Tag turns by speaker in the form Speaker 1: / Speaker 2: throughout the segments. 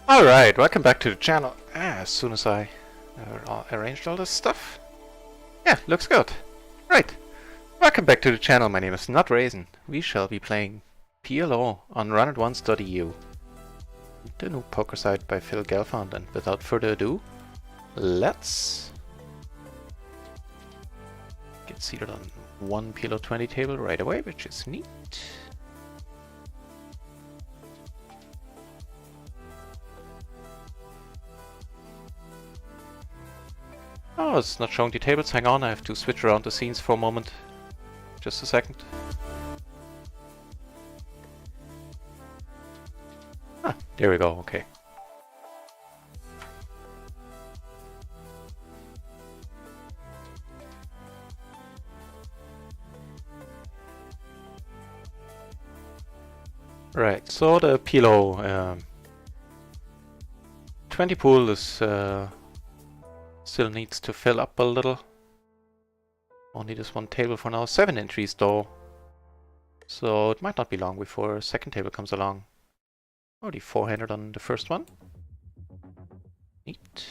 Speaker 1: Alright, welcome back to the channel. As soon as I arranged all this stuff. Yeah, looks good. Right, welcome back to the channel. My name is Not Raisin. We shall be playing PLO on runit1.eu. The new poker site by Phil Gelfand, and without further ado, let's get seated on one PLO 20 table right away, which is neat. Oh, it's not showing the tables. Hang on, I have to switch around the scenes for a moment. Just a second. Ah, there we go, okay. Right, so the PLO 20 pool is still needs to fill up a little. Only this one table for now. 7 entries though. So it might not be long before a second table comes along. Already 400 on the first one. Neat.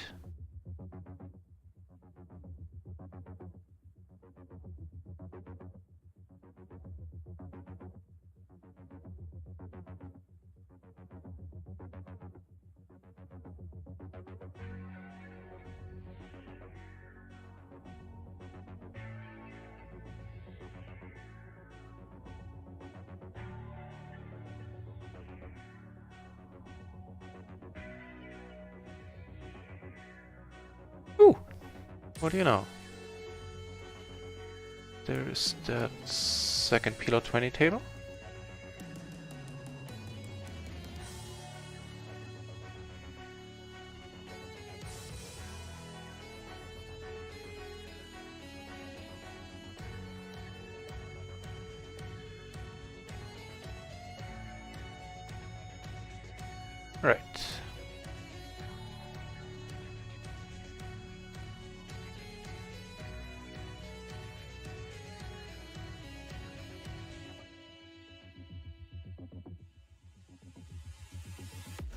Speaker 1: Ooh! What do you know? There's that second PLO 20 table. Right.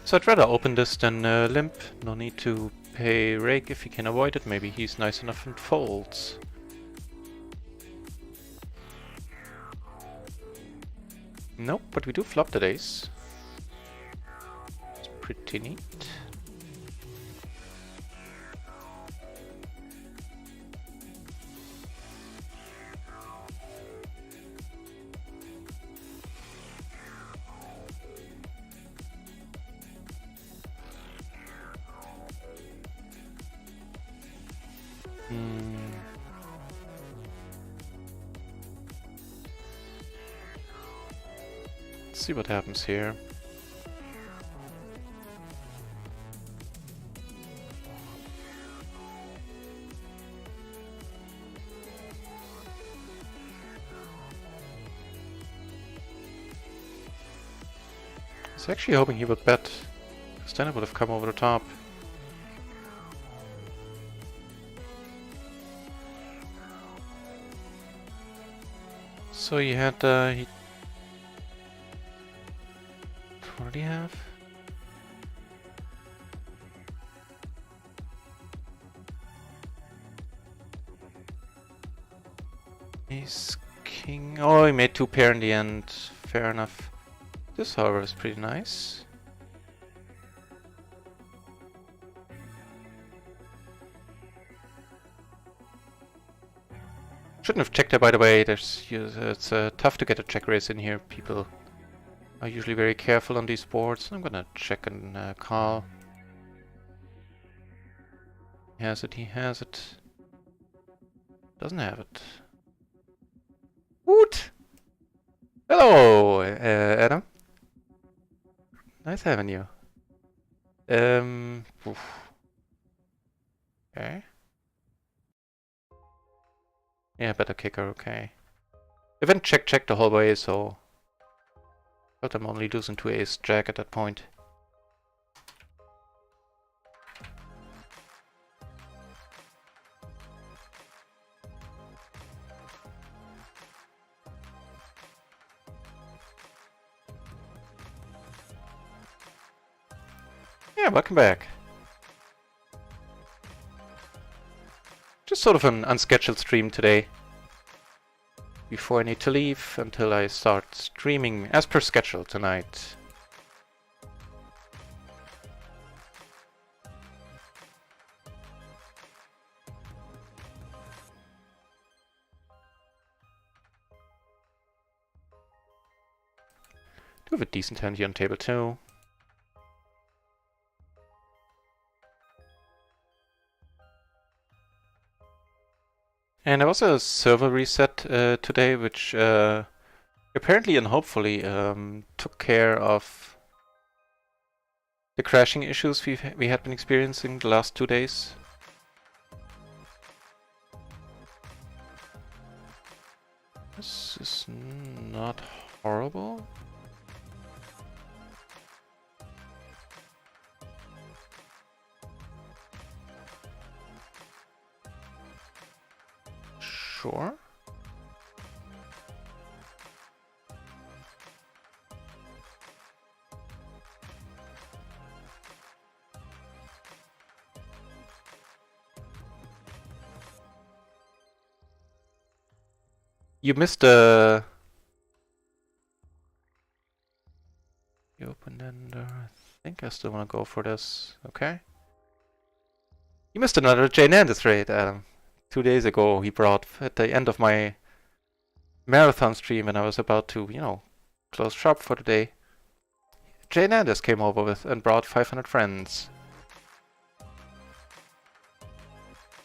Speaker 1: So I'd rather open this than limp. No need to pay rake if he can avoid it. Maybe he's nice enough and folds. Nope, but we do flop the ace. It's pretty neat. Let's see what happens here. I was actually hoping he would bet, because then it would have come over the top. So he had, what did he have? Ace, king. Oh, he made 2 pair in the end. Fair enough. This, however, is pretty nice. Shouldn't have checked there, by the way. It's tough to get a check raise in here. People are usually very careful on these boards. I'm gonna check and call. He has it, he has it. Doesn't have it. Woot! Hello, Adam. Nice having you. Oof. Okay. Yeah, better kicker, okay. Event check the whole way, so... But I'm only losing to ace jack at that point. Yeah, welcome back. Just sort of an unscheduled stream today. Before I need to leave until I start streaming as per schedule tonight. Do have a decent hand here on table 2. And there was a server reset today, which apparently and hopefully took care of the crashing issues we had been experiencing the last 2 days. This is not horrible. Sure. You missed the open ender. I think I still want to go for this. Okay. You missed another Jane Anders raid, Adam. 2 days ago, he brought at the end of my marathon stream, and I was about to, you know, close shop for the day. Jane Anders came over with and brought 500 friends.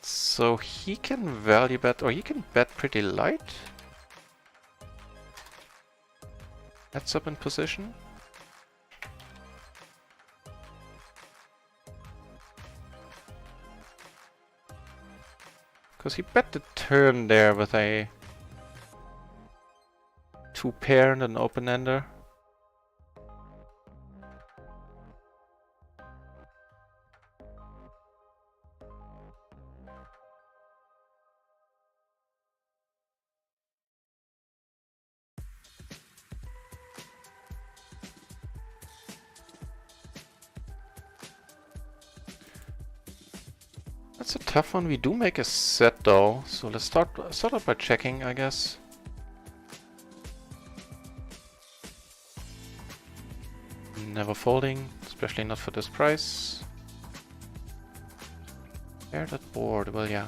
Speaker 1: So he can value bet, or he can bet pretty light. That's up in position. Because he bet the turn there with a 2 pair and an open ender. That's a tough one. We do make a set though, so let's start out by checking, I guess. Never folding, especially not for this price. Pair that board, well yeah.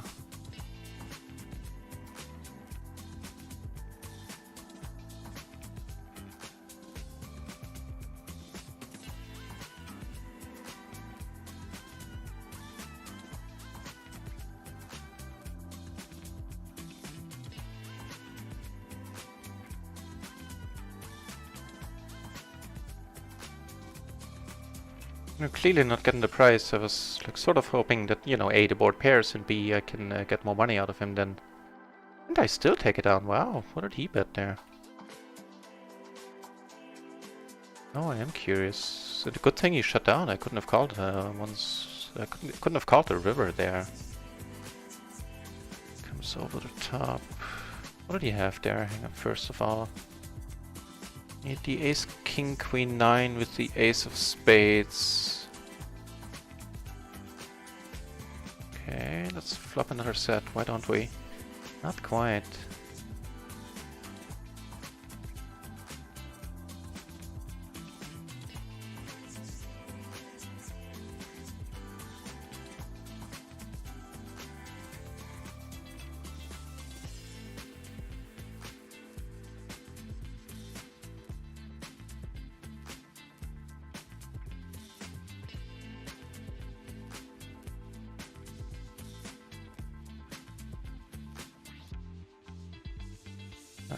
Speaker 1: I'm clearly not getting the price. I was like sort of hoping that, you know, A, the board pairs, and B, I can get more money out of him then. And I still take it down. Wow, what did he bet there? Oh, I am curious. So the good thing he shut down. I couldn't have called once. I couldn't have called the river there. Comes over the top. What did he have there? Hang on, first of all. He had the ace, king, queen, 9 with the ace of spades. Okay, let's flop another set. Why don't we? Not quite.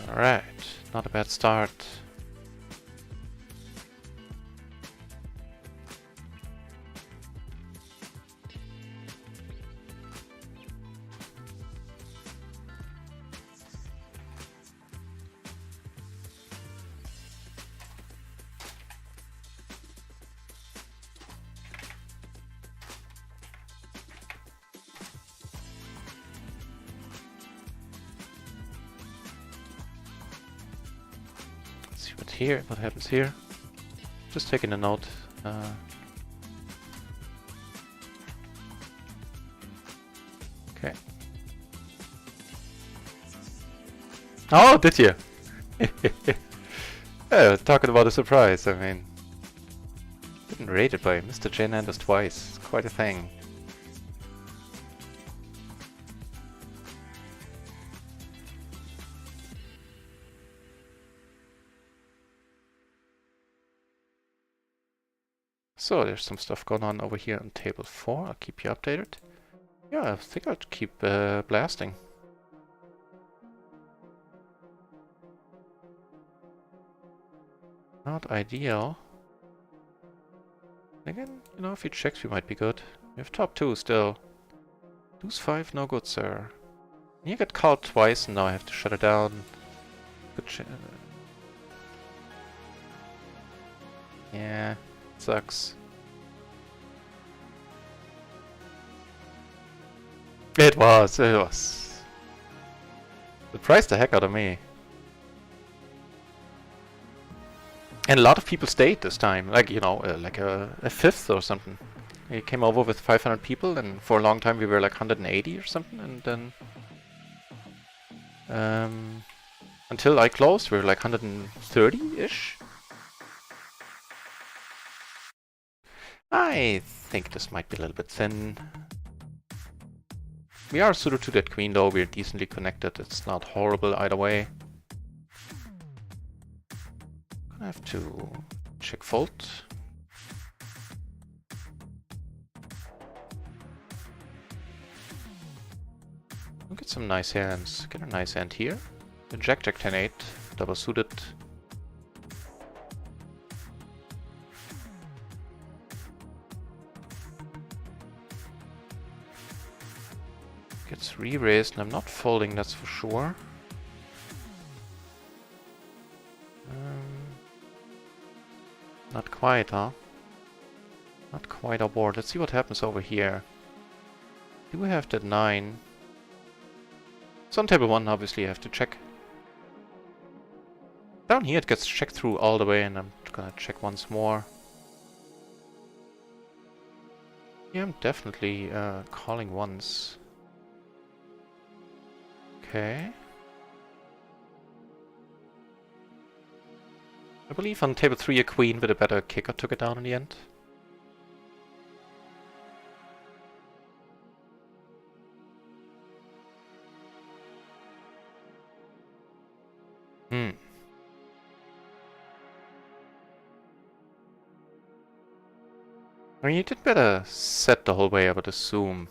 Speaker 1: Alright, not a bad start. What happens here? Just taking a note. Oh, did you? Yeah, talking about a surprise, I mean... Getting raided by Mr. Jane Anders twice. Quite a thing. So, there's some stuff going on over here on table 4. I'll keep you updated. Yeah, I think I'll keep blasting. Not ideal. Again, you know, a few checks we might be good. We have top 2 still. Lose 5, no good, sir. You got called twice and now I have to shut it down. Good yeah, sucks. It was. Surprised the heck out of me. And a lot of people stayed this time, like, you know, like a fifth or something. We came over with 500 people, and for a long time we were like 180 or something, and then... until I closed, we were like 130-ish. I think this might be a little bit thin. We are suited to that queen though, we're decently connected, it's not horrible either way. I have to check fold. We'll get some nice hands. Get a nice hand here. The Jack 10-8, double suited. Gets re-raised and I'm not folding, that's for sure. Not quite, huh? Not quite our board. Let's see what happens over here. Do we have that 9? So on table 1, obviously, I have to check. Down here, it gets checked through all the way, and I'm gonna check once more. Yeah, I'm definitely calling once. Okay. I believe on table 3 a queen with a better kicker took it down in the end. I mean, you did better set the whole way, I would assume.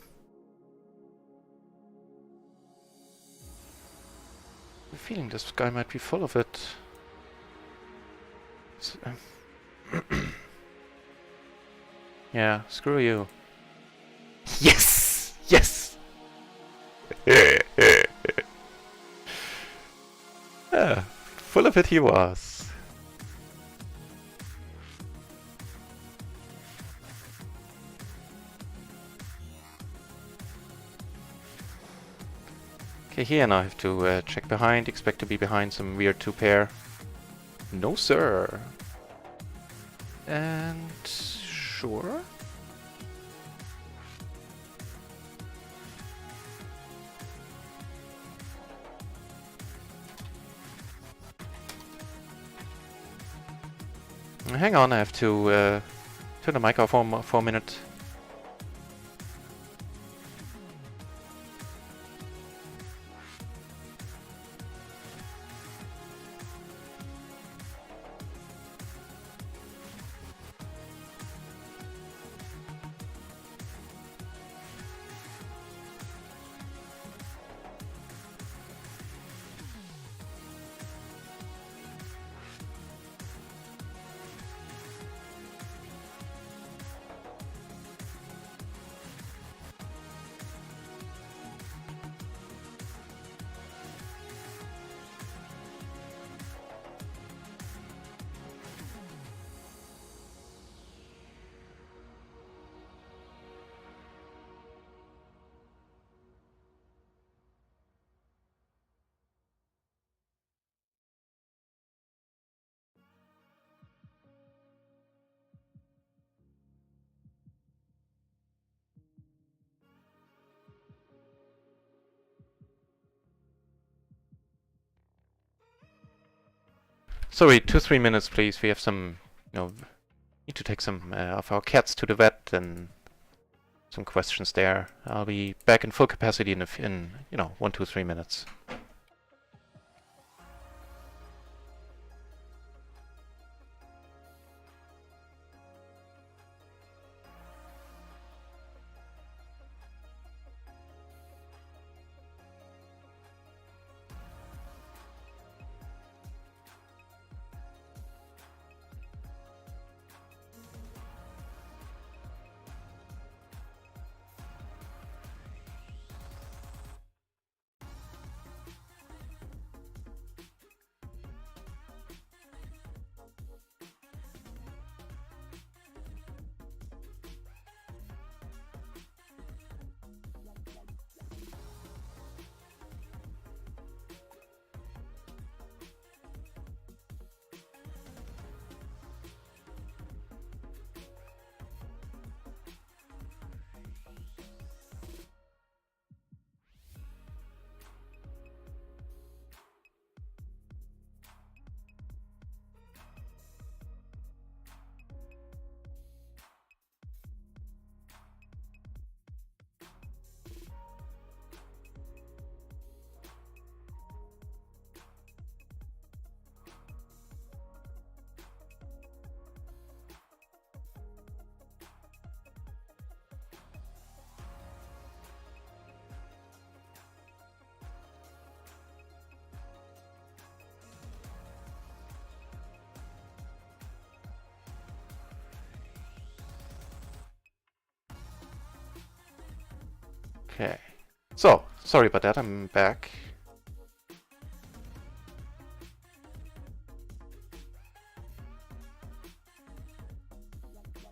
Speaker 1: I have a feeling this guy might be full of it. Yeah, screw you. Yes! Yes! Yeah, full of it he was. Okay, here now I have to check behind, expect to be behind some weird 2-pair. No sir! And... sure? Hang on, I have to turn the mic off for a minute. Sorry, 2-3 minutes, please. We have some, need to take some of our cats to the vet and some questions there. I'll be back in full capacity in 1, 2, 3 minutes. Okay. So, sorry about that, I'm back.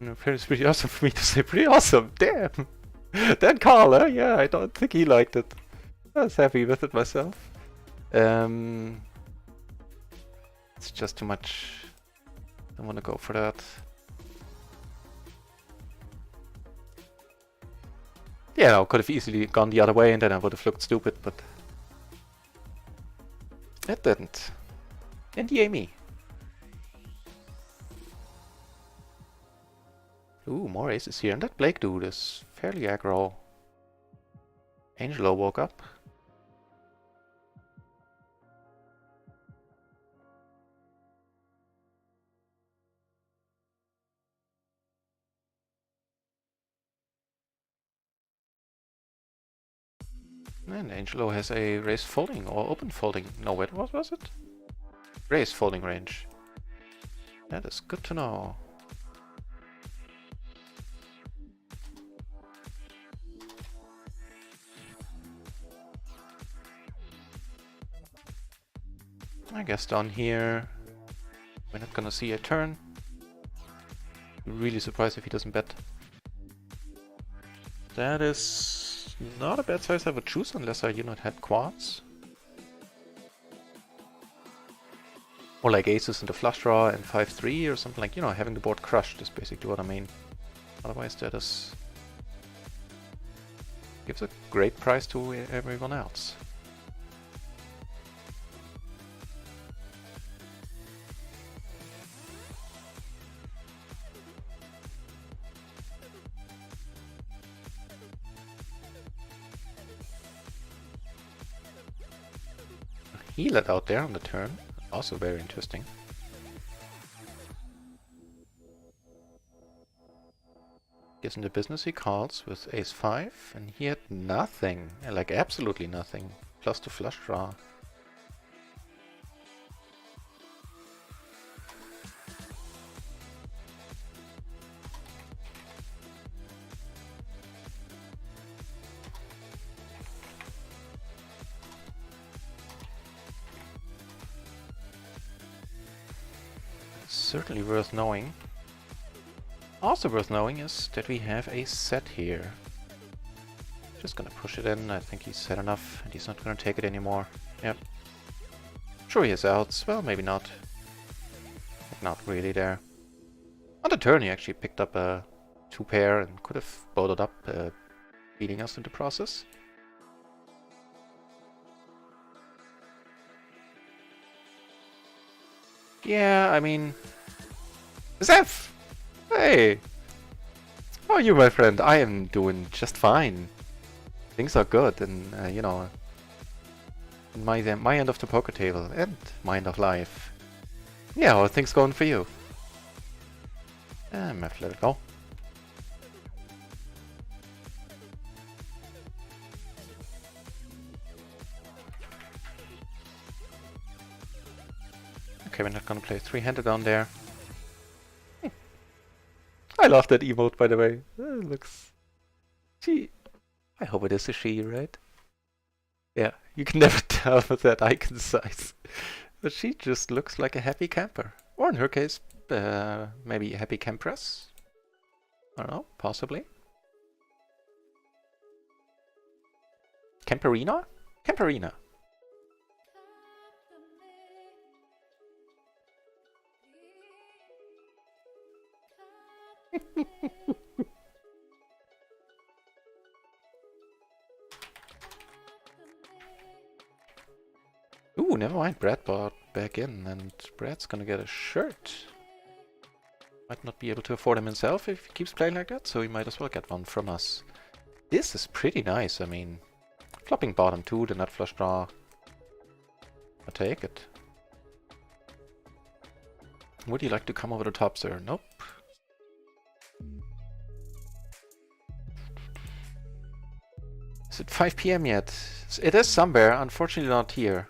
Speaker 1: It's pretty awesome for me to say pretty awesome, damn! Dan Carla, yeah, I don't think he liked it. I was happy with it myself. It's just too much. Don't want to go for that. Yeah, I could have easily gone the other way and then I would have looked stupid, but it didn't. And yay me. Ooh, more aces here. And that Blake dude is fairly aggro. Angelo woke up. And Angelo has a raise folding or open folding. No, wait, what was it? Raise folding range. That is good to know. I guess down here we're not gonna see a turn. Really surprised if he doesn't bet. That is not a bad size I would choose unless I had quads. Or like aces into flush draw and 5-3 or something like, having the board crushed is basically what I mean. Otherwise that is... gives a great price to everyone else. He let out there on the turn, also very interesting. Gives him the business he calls with ace-5, and he had nothing, like absolutely nothing, plus the flush draw. Certainly worth knowing. Also worth knowing is that we have a set here. Just gonna push it in. I think he's set enough and he's not gonna take it anymore. Yep. Sure he has outs. Well, maybe not. Like, not really there. On the turn he actually picked up a 2-pair and could have bowled up, beating us in the process. Yeah, I mean... Zeph! Hey! How are you, my friend? I am doing just fine. Things are good, and, you know... in my end of the poker table, and my end of life. Yeah, how are things going for you? I'm let it go. Okay, we're not gonna play three-handed on there. I love that emote, by the way. It looks... She... I hope it is a she, right? Yeah, you can never tell with that icon size. But she just looks like a happy camper. Or in her case, maybe a happy campress? I don't know, possibly. Camperina? Camperina. Ooh, never mind. Brad bought back in, and Brad's gonna get a shirt. Might not be able to afford him himself if he keeps playing like that, so he might as well get one from us. This is pretty nice, I mean... Flopping bottom 2, the nut flush draw. I take it. Would you like to come over the top, sir? Nope. Is it 5 PM yet? It is somewhere, unfortunately not here.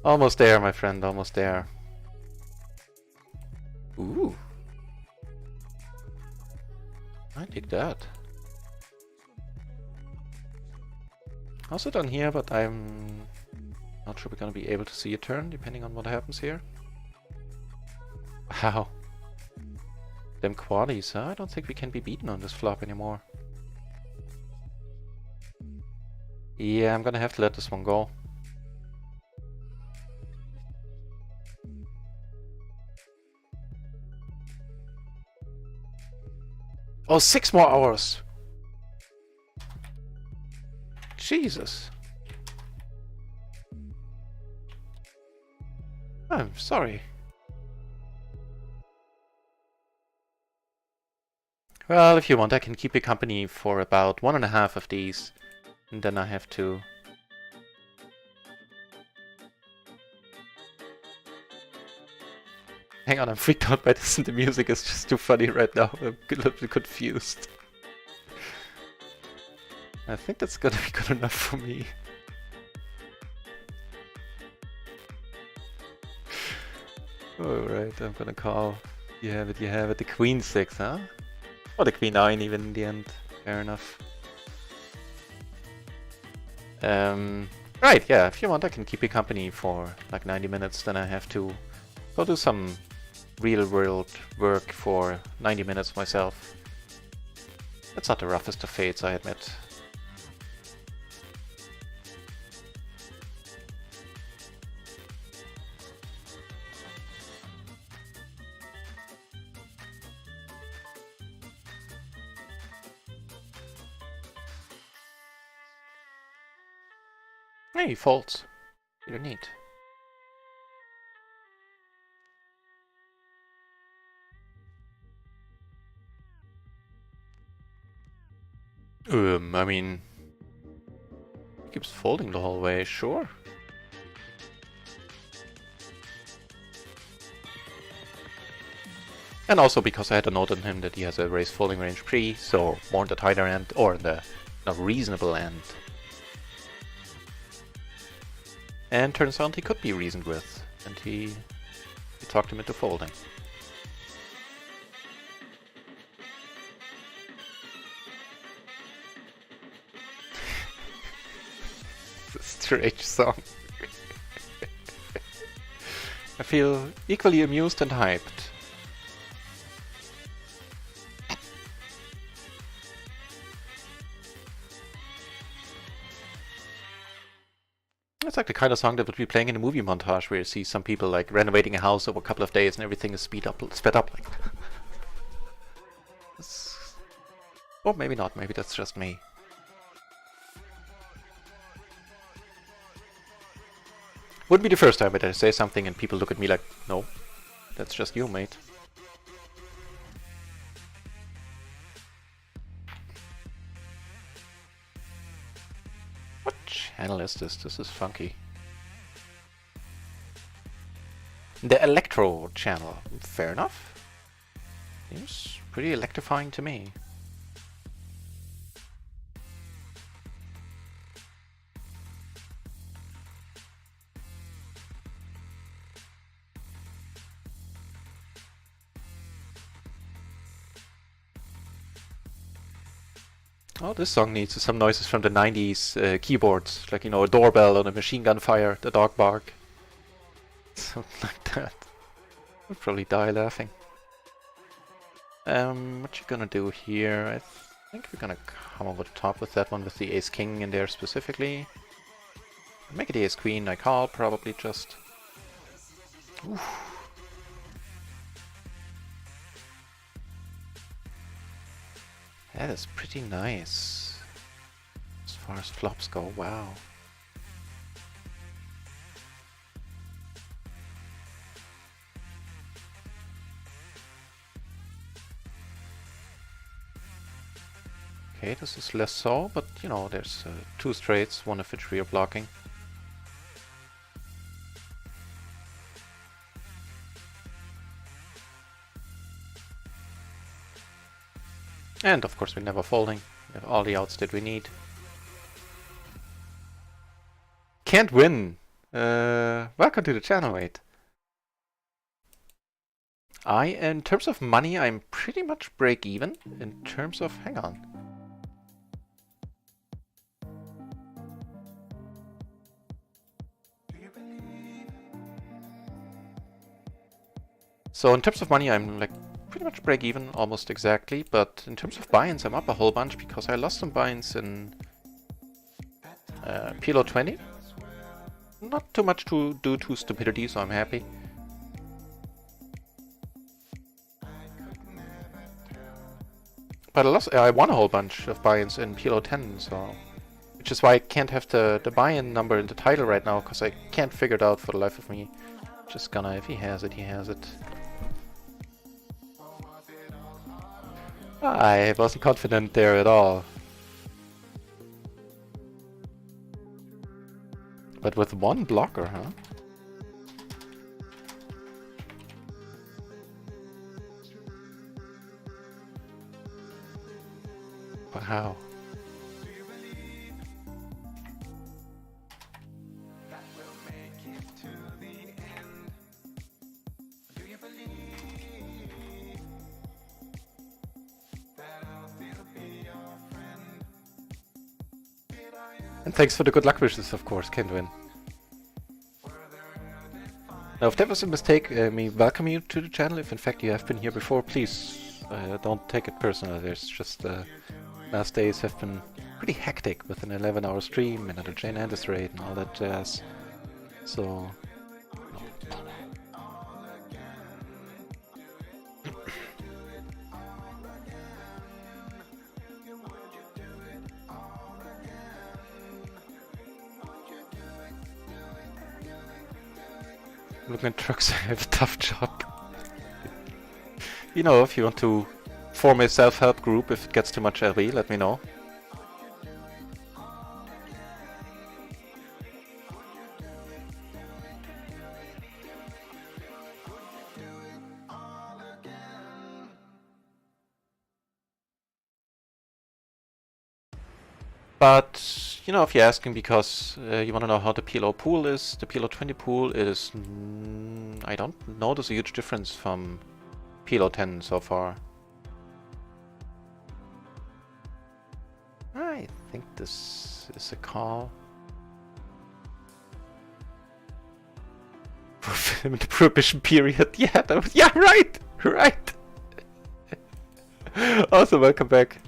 Speaker 1: Almost there, my friend, almost there. Ooh. I dig that. Also done here, but I'm not sure we're gonna be able to see a turn, depending on what happens here. Wow. Them quaddies, huh? I don't think we can be beaten on this flop anymore. Yeah, I'm gonna have to let this one go. Oh, 6 more hours! Jesus! I'm sorry. Well, if you want, I can keep you company for about 1.5 of these. And then I have to... Hang on, I'm freaked out by this and the music is just too funny right now. I'm a little bit confused. I think that's gonna be good enough for me. Alright, I'm gonna call. You have it, you have it. The queen 6, huh? Or the queen 9 even in the end. Fair enough. Right, yeah, if you want I can keep you company for like 90 minutes, then I have to go do some real world work for 90 minutes myself. That's not the roughest of fates, I admit. Hey, faults. You're neat. I mean... He keeps folding the whole way, sure. And also because I had a note on him that he has a raise folding range pre, so more on the tighter end, or the not reasonable end. And turns out he could be reasoned with, and he talked him into folding. It's a strange song. I feel equally amused and hyped. It's like the kind of song that would be playing in a movie montage where you see some people like renovating a house over a couple of days and everything is sped up like. Or maybe not, maybe that's just me. Wouldn't be the first time that I say something and people look at me like, no, that's just you, mate. What channel is this? This is funky. The Electro channel. Fair enough. Seems pretty electrifying to me. Oh, this song needs some noises from the 90s keyboards, like, you know, a doorbell or a machine gun fire, the dog bark. Something like that. I'd probably die laughing. What you gonna do here? I think we're gonna come over the top with that one with the ace king in there specifically. Make it ace queen, I call, probably just. Oof. That is pretty nice. As far as flops go, wow. Okay, this is less so, but you know, there's two straights, one of which we are blocking. And of course we're never folding. We have all the outs that we need. Can't win! Welcome to the channel, mate. In terms of money, I'm pretty much break even. In terms of, hang on. So in terms of money, I'm like pretty much break even, almost exactly. But in terms of buy-ins, I'm up a whole bunch because I lost some buy-ins in PLO 20. Not too much to do to stupidity, so I'm happy. But I won a whole bunch of buy-ins in PLO 10, so... Which is why I can't have the buy-in number in the title right now, because I can't figure it out for the life of me. Just gonna, if he has it, he has it. I wasn't confident there at all. But with one blocker, huh? Wow. And thanks for the good luck wishes, of course, can't win. Now, if that was a mistake, me welcome you to the channel. If in fact you have been here before, please don't take it personal. There's just last days have been pretty hectic with an 11-hour stream, another Jane Anders raid and all that jazz. So... Looking at trucks, I have a tough job. You know, if you want to form a self-help group, if it gets too much LV, let me know. But, you know, if you're asking because you want to know how the PLO pool is, the PLO 20 pool is... I don't notice a huge difference from PLO 10 so far. I think this is a call. In the prohibition period, yeah, that was, yeah, right, right. Also, welcome back.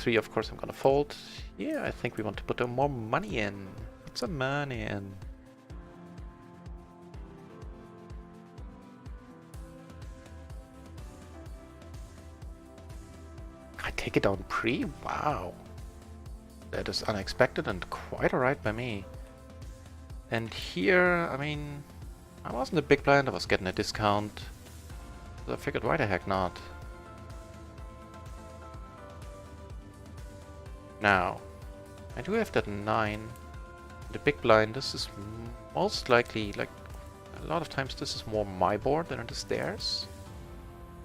Speaker 1: 3, of course, I'm gonna fold. Yeah, I think we want to put more money in. Put some money in. I take it down pre? Wow. That is unexpected and quite alright by me. And here, I mean, I wasn't a big blind, I was getting a discount. So I figured, why the heck not? Now, I do have that 9. The big blind, this is most likely, like, a lot of times this is more my board than it is theirs.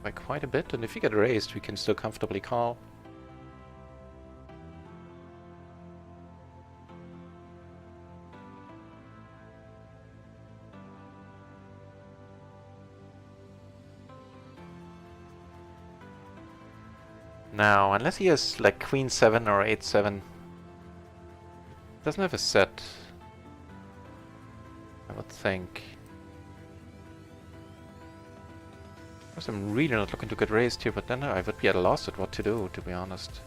Speaker 1: By quite a bit, and if you get raised, we can still comfortably call. Now, unless he has like Queen 7 or 8-7, doesn't have a set, I would think. Of course, I'm really not looking to get raised here, but then I would be at a loss at what to do, to be honest.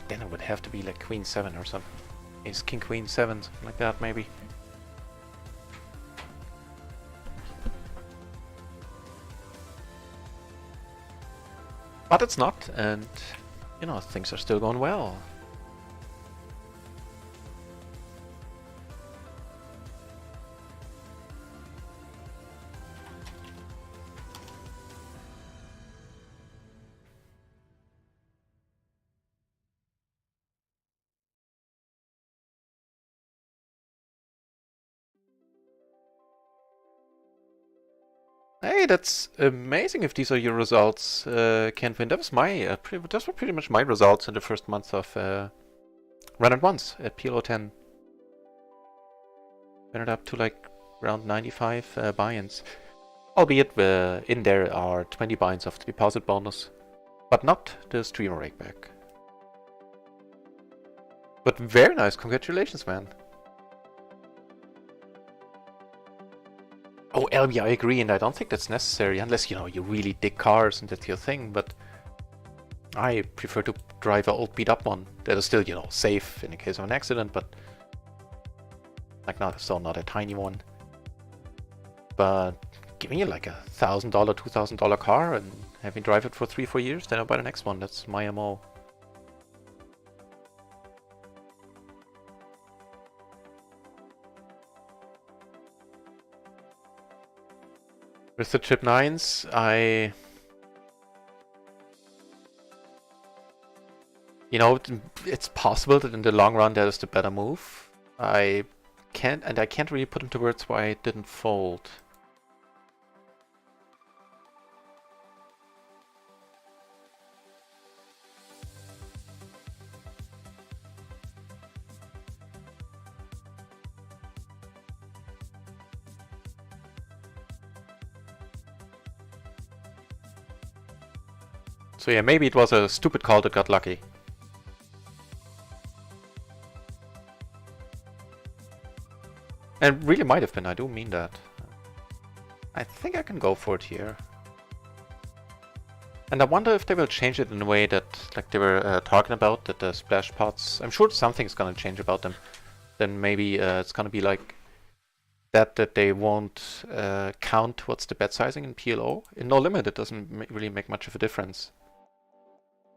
Speaker 1: Then it would have to be like Queen 7 or something. Ace King Queen 7, something like that, maybe. But it's not, and, you know, things are still going well. Hey, that's amazing if these are your results, Kenvin. That was my, those were pretty much my results in the first month of Run It Once at PLO 10. Went up to like around 95 buy-ins. Albeit in there are 20 buy-ins of the deposit bonus, but not the streamer rakeback. But very nice, congratulations, man. Oh, LB, I agree, and I don't think that's necessary, unless, you know, you really dig cars and that's your thing, but I prefer to drive an old beat-up one that is still, you know, safe in the case of an accident, but like not a tiny one. But giving you like $1,000, $2,000 car and having drive it for 3-4 years, then I'll buy the next one. That's my MO. With the chip 9s, you know, it's possible that in the long run that is the better move. I can't really put into words why it didn't fold. So yeah, maybe it was a stupid call that got lucky. And really might have been, I do mean that. I think I can go for it here. And I wonder if they will change it in a way that, like they were talking about, that the splash pots, I'm sure something's gonna change about them. Then maybe it's gonna be like that they won't count what's the bet sizing in PLO. In No Limit it doesn't really make much of a difference.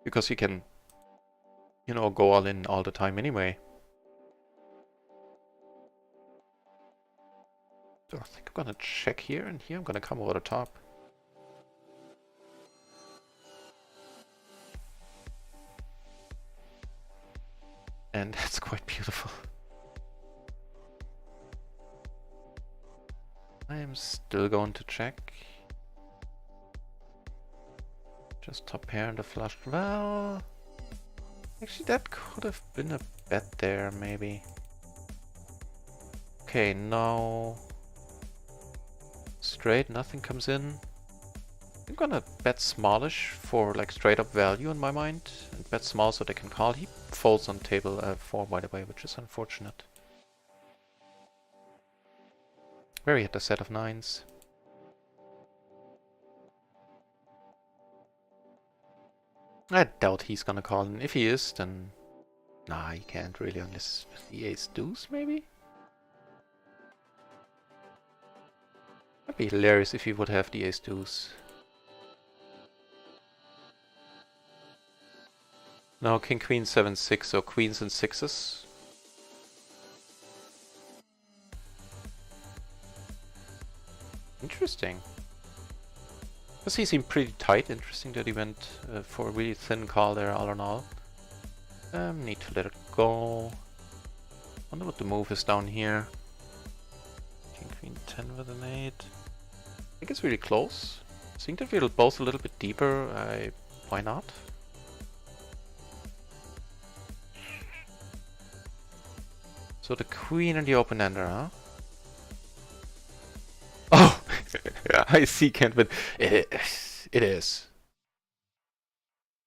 Speaker 1: Because you can, you know, go all in all the time anyway. So I think I'm gonna check here, and here I'm gonna come over the top. And that's quite beautiful. I am still going to check. Just top pair and a flush. Well, actually that could have been a bet there, maybe. Okay, now straight, nothing comes in. I'm gonna bet smallish for like straight up value in my mind, and bet small so they can call. He folds on table 4 by the way, which is unfortunate. Where he had a set of 9s. I doubt he's gonna call, and if he is, then... Nah, he can't really, unless with the ace deuce, maybe? That'd be hilarious if he would have the ace deuce. No, king queen 7-6, so queens and sixes. Interesting. Because he seemed pretty tight. Interesting that he went for a really thin call there, all in all. Need to let it go. Wonder what the move is down here. King queen 10 with an 8. I think it's really close. I think that we're both a little bit deeper. Why not? So the queen and the open-ender, huh? Oh! I see, can't win. It is.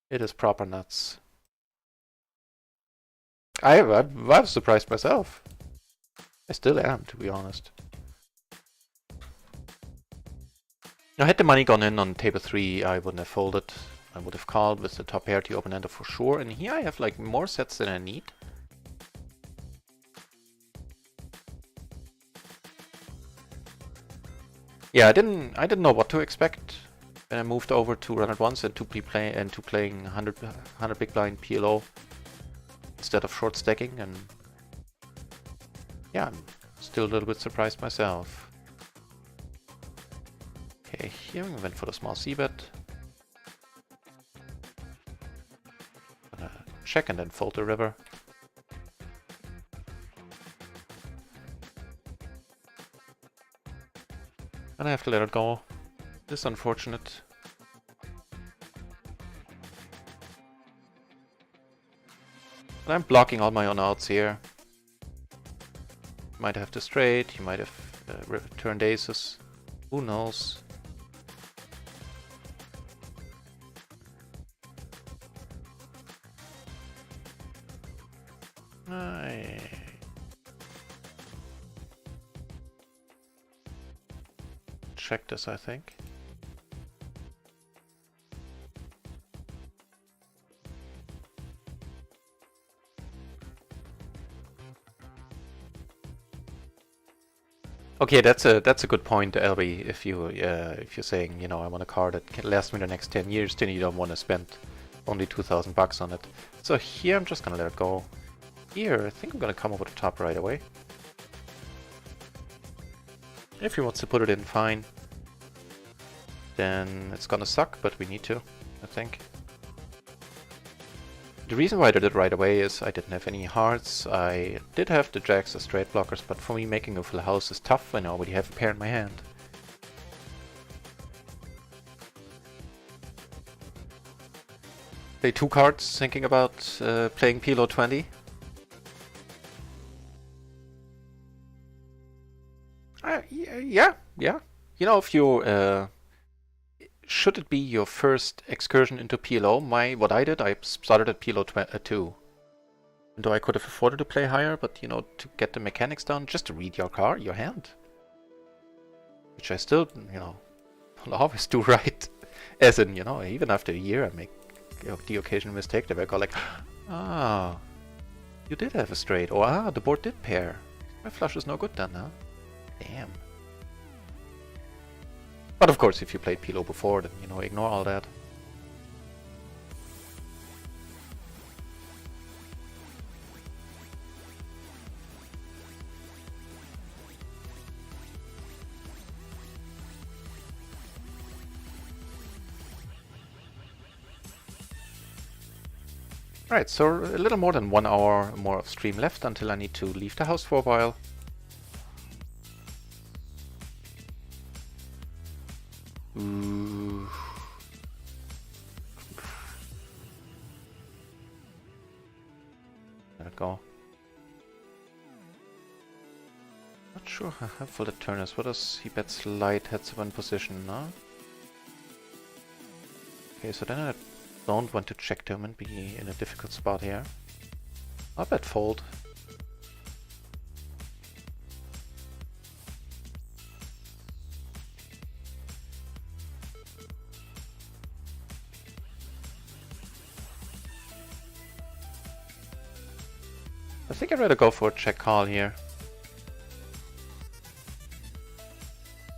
Speaker 1: It is proper nuts. I was surprised myself. I still am, to be honest. Now, had the money gone in on table 3, I wouldn't have folded. I would have called with the top pair to open-ender for sure. And here I have like more sets than I need. Yeah, I didn't know what to expect when I moved over to run at once and to playing 100 big blind PLO instead of short stacking, and yeah, I'm still a little bit surprised myself. Okay, here we went for the small c-bet. Gonna check and then fold the river. And I have to let it go. This is unfortunate. But I'm blocking all my own outs here. You might have the straight, you might have turned aces. Who knows? Check this, I think. Okay, that's a good point, LB. If you're saying, you know, I want a car that can last me the next 10 years, then you don't want to spend only 2,000 bucks on it. So here I'm just gonna let it go. Here, I think I'm gonna come over the top right away. If he wants to put it in, fine. Then it's gonna suck, but we need to, I think. The reason why I did it right away is I didn't have any hearts. I did have the jacks as straight blockers, but for me making a full house is tough when I already have a pair in my hand. Play 2 cards, thinking about playing PLO 20. Yeah. You know, if you... should it be your first excursion into PLO? What I did, I started at PLO 2. And though I could have afforded to play higher, but you know, to get the mechanics down, just to read your hand. Which I still, you know, will always do right. As in, you know, even after a year I make the occasional mistake that I go like, ah, you did have a straight. Oh, the board did pair. My flush is no good then, huh? Damn. But of course, if you played PLO before, then, you know, ignore all that. Right, so a little more than 1 hour more of stream left until I need to leave the house for a while. Ooh. Let it go. Not sure how helpful the turn is. What does he bets light heads up in position, no? Okay, so then I don't want to check him and be in a difficult spot here. I'll bet fold. I think I'd rather go for a check call here.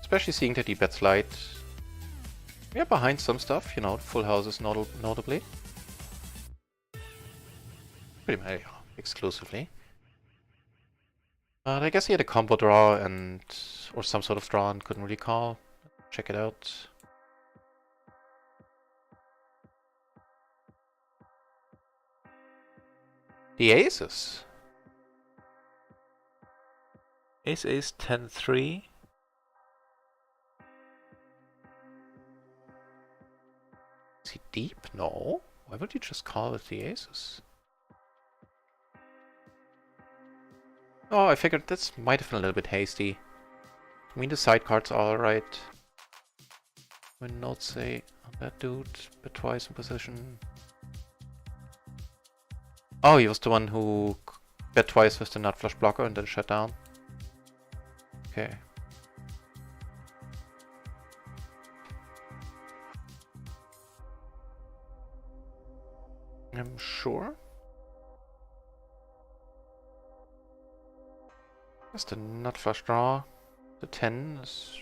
Speaker 1: Especially seeing that he bets light. We are behind some stuff, you know, full houses notably. Pretty much exclusively. But I guess he had a combo draw and or some sort of draw and couldn't really call. Check it out. The aces. Ace ace 10-3. Is he deep? No. Why would you just call with the aces? Oh, I figured this might have been a little bit hasty. I mean, the side cards are alright. When notes say on that dude, bet twice in position. Oh, he was the one who bet twice with the nut flush blocker and then shut down. Okay. I'm sure. That's the nut flush draw. The 10 is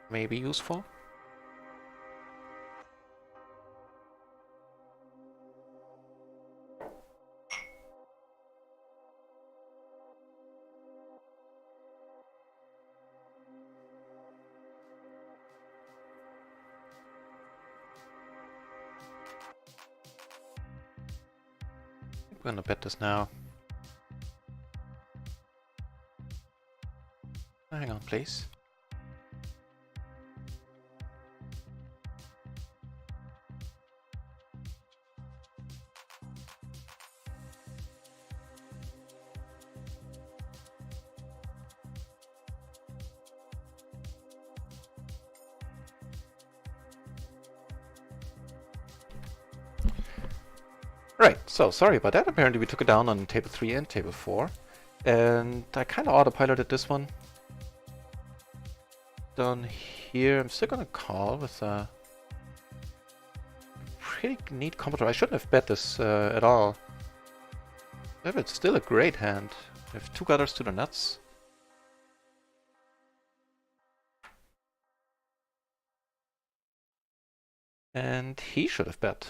Speaker 1: maybe useful. We're gonna bet this now. Hang on, please. Right, so sorry about that. Apparently we took it down on table 3 and table 4. And I kind of autopiloted this one. Down here, I'm still gonna call with a pretty neat combo draw. I shouldn't have bet this at all. But it's still a great hand. I have 2 gutters to the nuts. And he should have bet.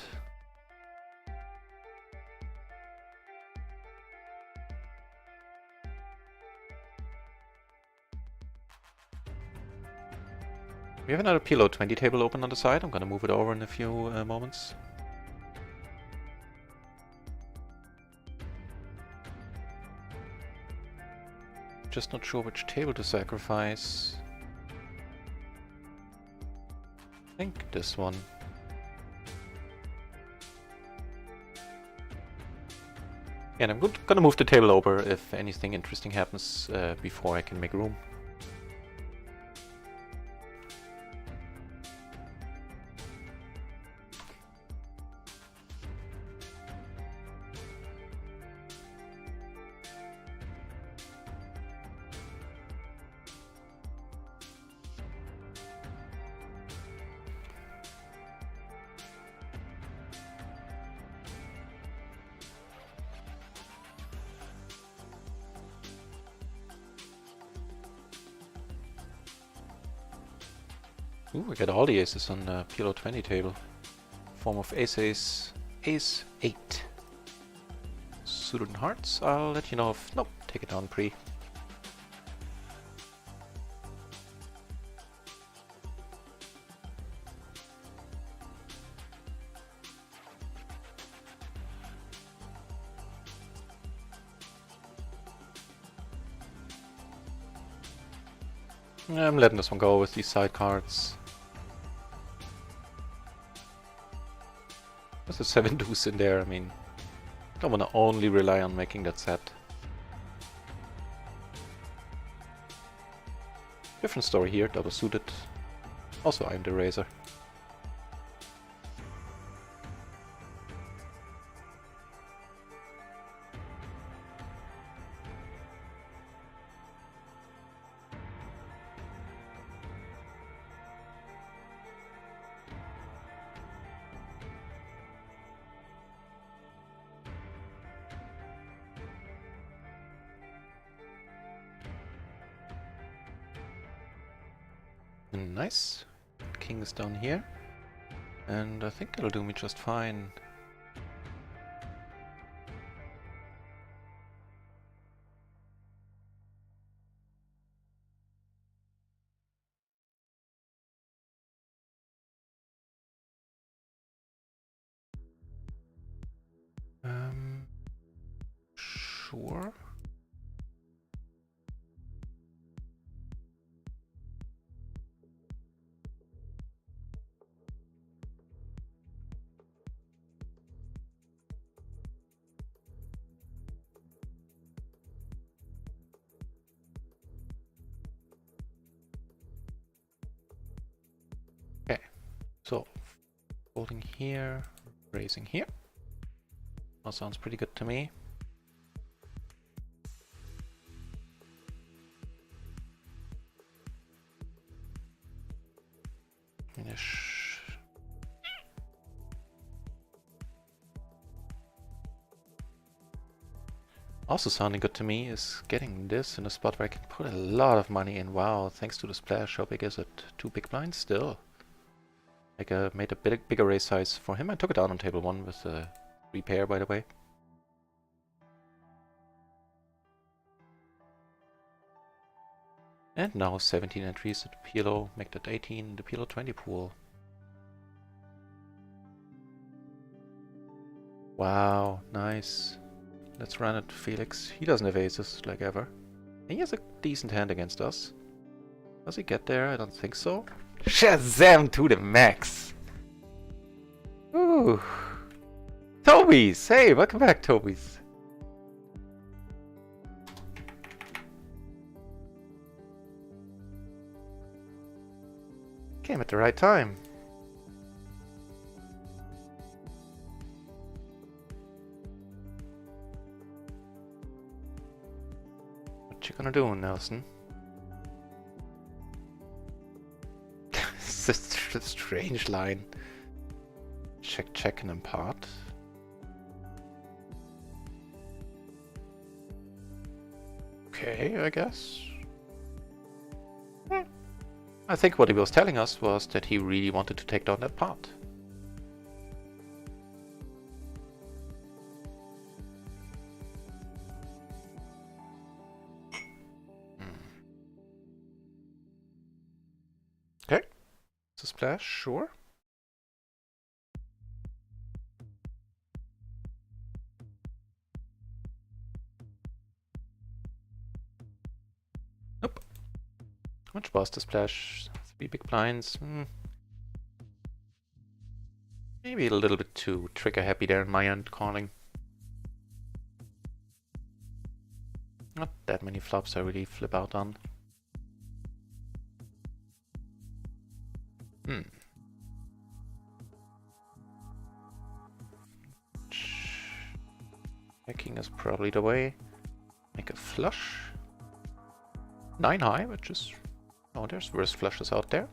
Speaker 1: We have another PLO 20 table open on the side. I'm gonna move it over in a few moments. Just not sure which table to sacrifice. I think this one. And I'm gonna move the table over if anything interesting happens before I can make room. Ooh, I got all the aces on the PLO 20 table. Form of ace-ace, ace-8. Suited hearts, I'll let you know if... Nope, take it down pre. I'm letting this one go with these side cards. There's a 7 deuce in there, I mean, don't want to only rely on making that set. Different story here, double suited. Also I'm the razor. Nice. King is down here. And I think that'll do me just fine. Sure. Okay, so folding here, raising here. That sounds pretty good to me. Finish. Also sounding good to me is getting this in a spot where I can put a lot of money in. Wow, thanks to the splash. How big is it? 2 big blinds still. Like made a bigger raise size for him. I took it down on table 1 with a 3 pair, by the way. And now 17 entries at the PLO, make that 18 in the PLO 20 pool. Wow, nice. Let's run it, Felix. He doesn't have aces, like ever. And he has a decent hand against us. Does he get there? I don't think so. Shazam to the max! Ooh. Toby's! Hey, welcome back, Toby's. Came at the right time. What you gonna do, Nelson? It's a strange line. Check, check, and impart. Okay, I guess. I think what he was telling us was that he really wanted to take down that pot. Okay, it's a splash, sure. Nope. How much was the splash? 3 big blinds. Maybe a little bit too trigger happy there in my end calling. Not that many flops I really flip out on. Checking is probably the way. Make a flush. 9 high, which is... Oh, there's worse flushes out there.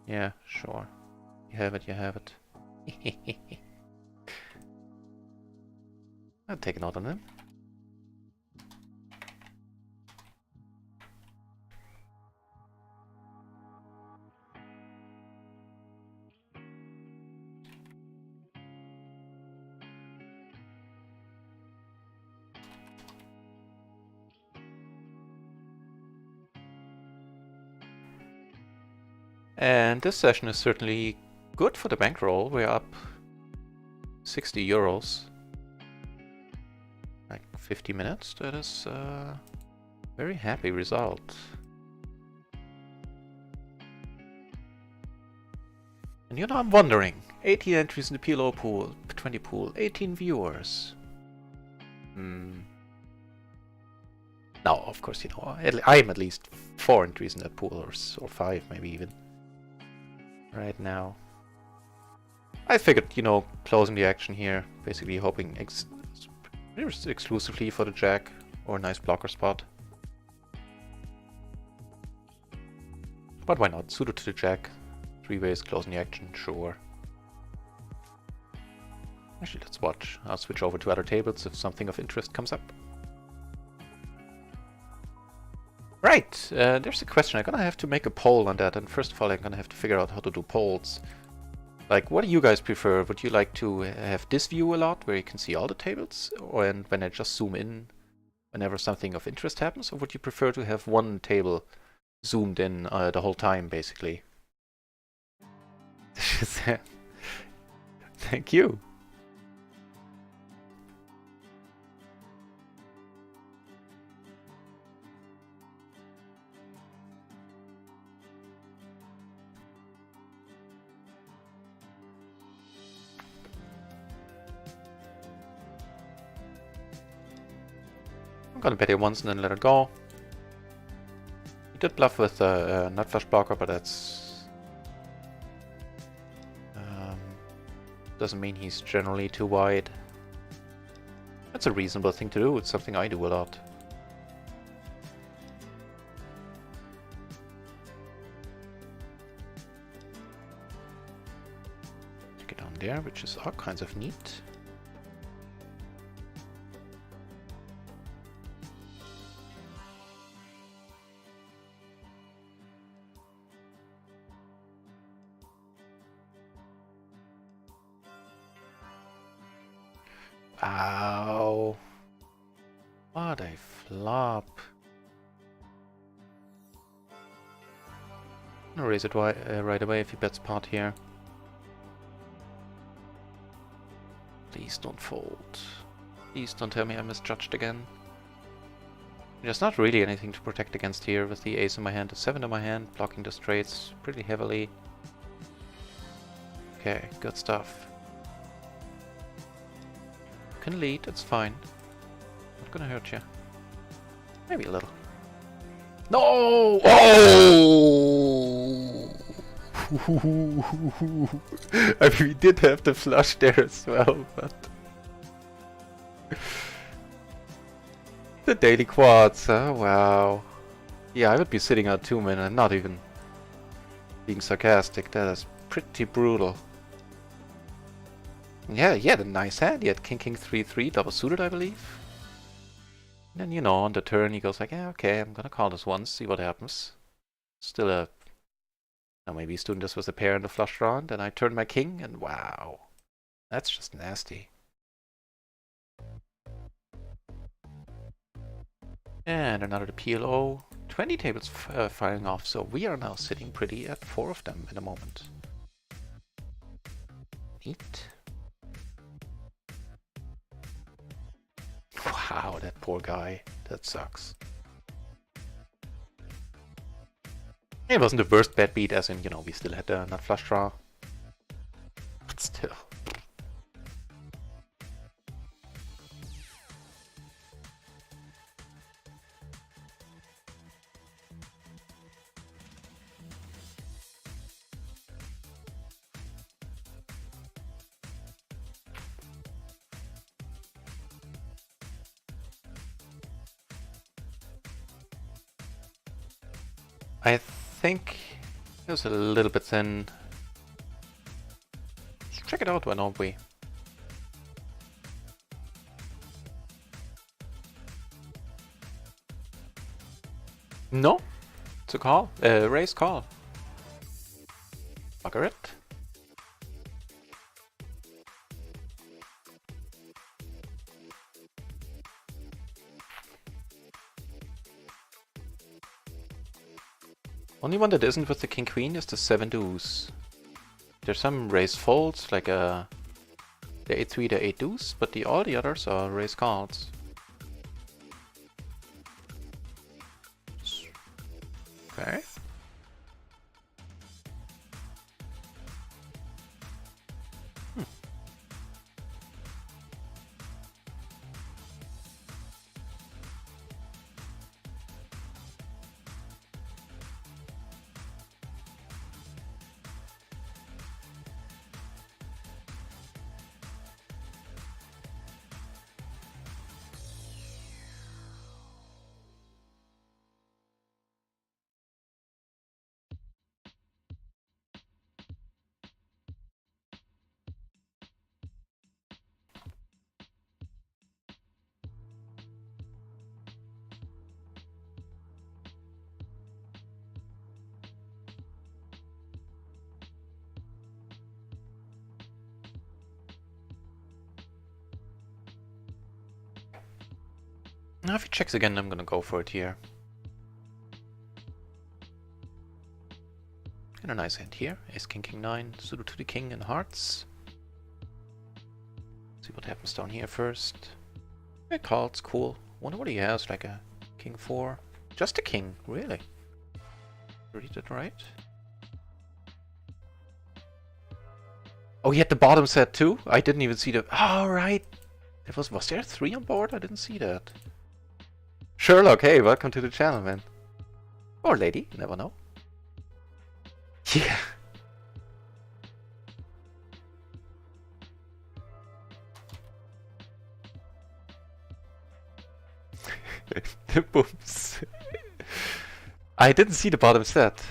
Speaker 1: Yeah, sure. You have it, you have it. I'll take a note on him. And this session is certainly good for the bankroll. We're up 60 euros. Like 50 minutes. That is a very happy result. And you know, I'm wondering, 18 entries in the PLO pool, 20 pool, 18 viewers. Now, of course, you know, I'm at least 4 entries in that pool, or 5 maybe even. Right now. I figured, you know, closing the action here, basically hoping exclusively for the jack or a nice blocker spot. But why not? Suited to the jack. 3 ways closing the action, sure. Actually, let's watch. I'll switch over to other tables if something of interest comes up. Right, there's a question. I'm gonna have to make a poll on that, and first of all, I'm gonna have to figure out how to do polls. Like, what do you guys prefer? Would you like to have this view a lot, where you can see all the tables, or and when I just zoom in whenever something of interest happens, or would you prefer to have one table zoomed in the whole time, basically? Thank you. I'm gonna bet it once and then let it go. He did bluff with a nut flush blocker, but that's doesn't mean he's generally too wide. That's a reasonable thing to do. It's something I do a lot. Take it down there, which is all kinds of neat. Ow. What a flop. I'm gonna raise it right away if he bets pot here. Please don't fold. Please don't tell me I misjudged again. There's not really anything to protect against here with the ace in my hand, the 7 in my hand, blocking the straights pretty heavily. Okay, good stuff. Can lead, it's fine. Not gonna hurt you. Maybe a little. No! Oh! I mean, we did have the flush there as well, but... the daily quads, oh wow. Yeah, I would be sitting out 2 men and not even being sarcastic. That is pretty brutal. Yeah, he had a nice hand. He had King King 3-3, double suited, I believe. And then, you know, on the turn he goes like, yeah, okay, I'm gonna call this once, see what happens. Still a... Now maybe he's doing this with a pair in the flush draw, and then I turn my king, and wow. That's just nasty. And another PLO. 20 tables firing off, so we are now sitting pretty at 4 of them in a moment. Neat. Wow, that poor guy. That sucks. It wasn't the worst bad beat, as in, you know, we still had the nut flush draw. But still. I think it was a little bit thin. Let's check it out, why don't we? No, it's a call. Raise call. Margaret. Only one that isn't with the king queen is the 7 deuce. There's some raise folds, like the 8-3, the 8 deuce, but all the others are raise calls. Okay. Now if he checks again, I'm gonna go for it here. And a nice hand here. Ace, king, king, 9. Suited to the king and hearts. See what happens down here first. Yeah, calls, cool. Wonder what he has, like a king 4. Just a king, really? Read it right? Oh, he had the bottom set too? I didn't even see the... Oh, right! Was there a 3 on board? I didn't see that. Sherlock, hey, welcome to the channel, man. Or lady, you never know. Yeah. The booms. I didn't see the bottom set.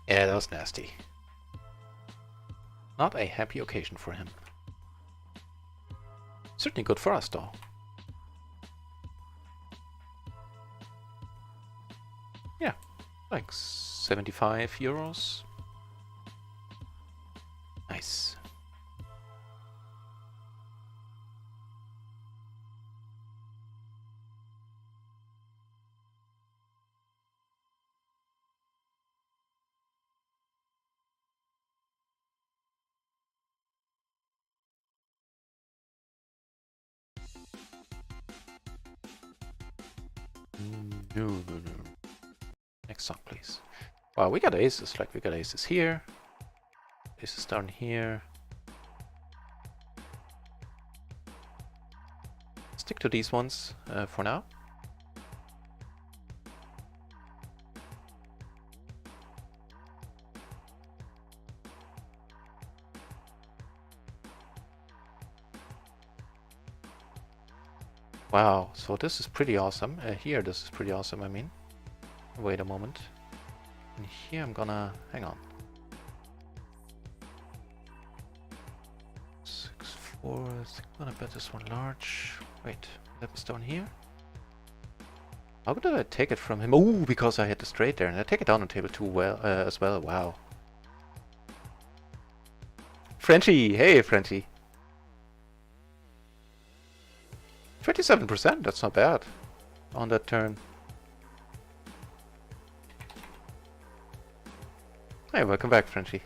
Speaker 1: Yeah, that was nasty. Not a happy occasion for him. Certainly good for us, though. Yeah, like 75 euros. Nice. No. Next song, please. Wow, we got aces. Like, we got aces here. Aces down here. Stick to these ones for now. Wow, so this is pretty awesome. Here, this is pretty awesome, I mean. Wait a moment. And here I'm gonna... hang on. 6-4, I'm gonna bet this one large. Wait, that was down here? How did I take it from him? Oh, because I had the straight there. And I take it down on table 2 well, as well, wow. Frenchie! Hey, Frenchie! 27%, that's not bad on that turn. Hey, welcome back, Frenchie.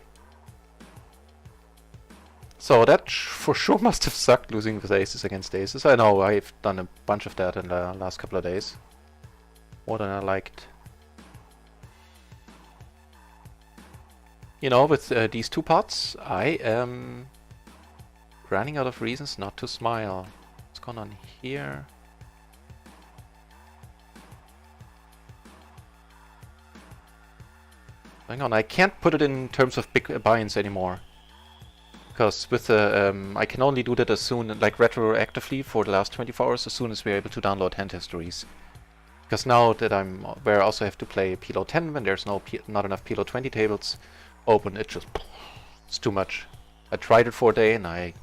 Speaker 1: So that for sure must have sucked, losing with aces against aces. I know, I've done a bunch of that in the last couple of days. More than I liked. You know, with these 2 pots, I am running out of reasons not to smile. What's going on here? Hang on, I can't put it in terms of big buy-ins anymore. Because with the, I can only do that as soon, like retroactively for the last 24 hours, as soon as we're able to download hand histories. Because now that I'm, where I also have to play PLO 10 when there's not enough PLO 20 tables open, it's too much. I tried it for a day and I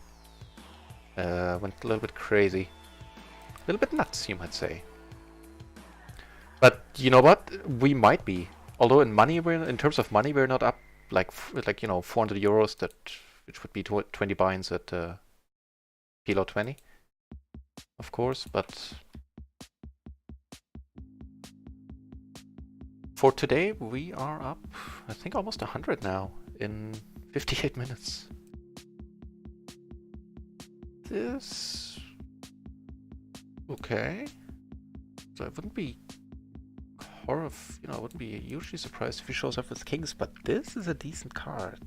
Speaker 1: went a little bit crazy. A little bit nuts, you might say. But you know what? We might be. Although in money, in terms of money, we're not up like you know 400 euros, which would be 20 buy-ins at PLO 20, of course. But for today, we are up, I think, almost 100 now in 58 minutes. This... okay. So I wouldn't be I wouldn't be hugely surprised if he shows up with kings, but this is a decent card.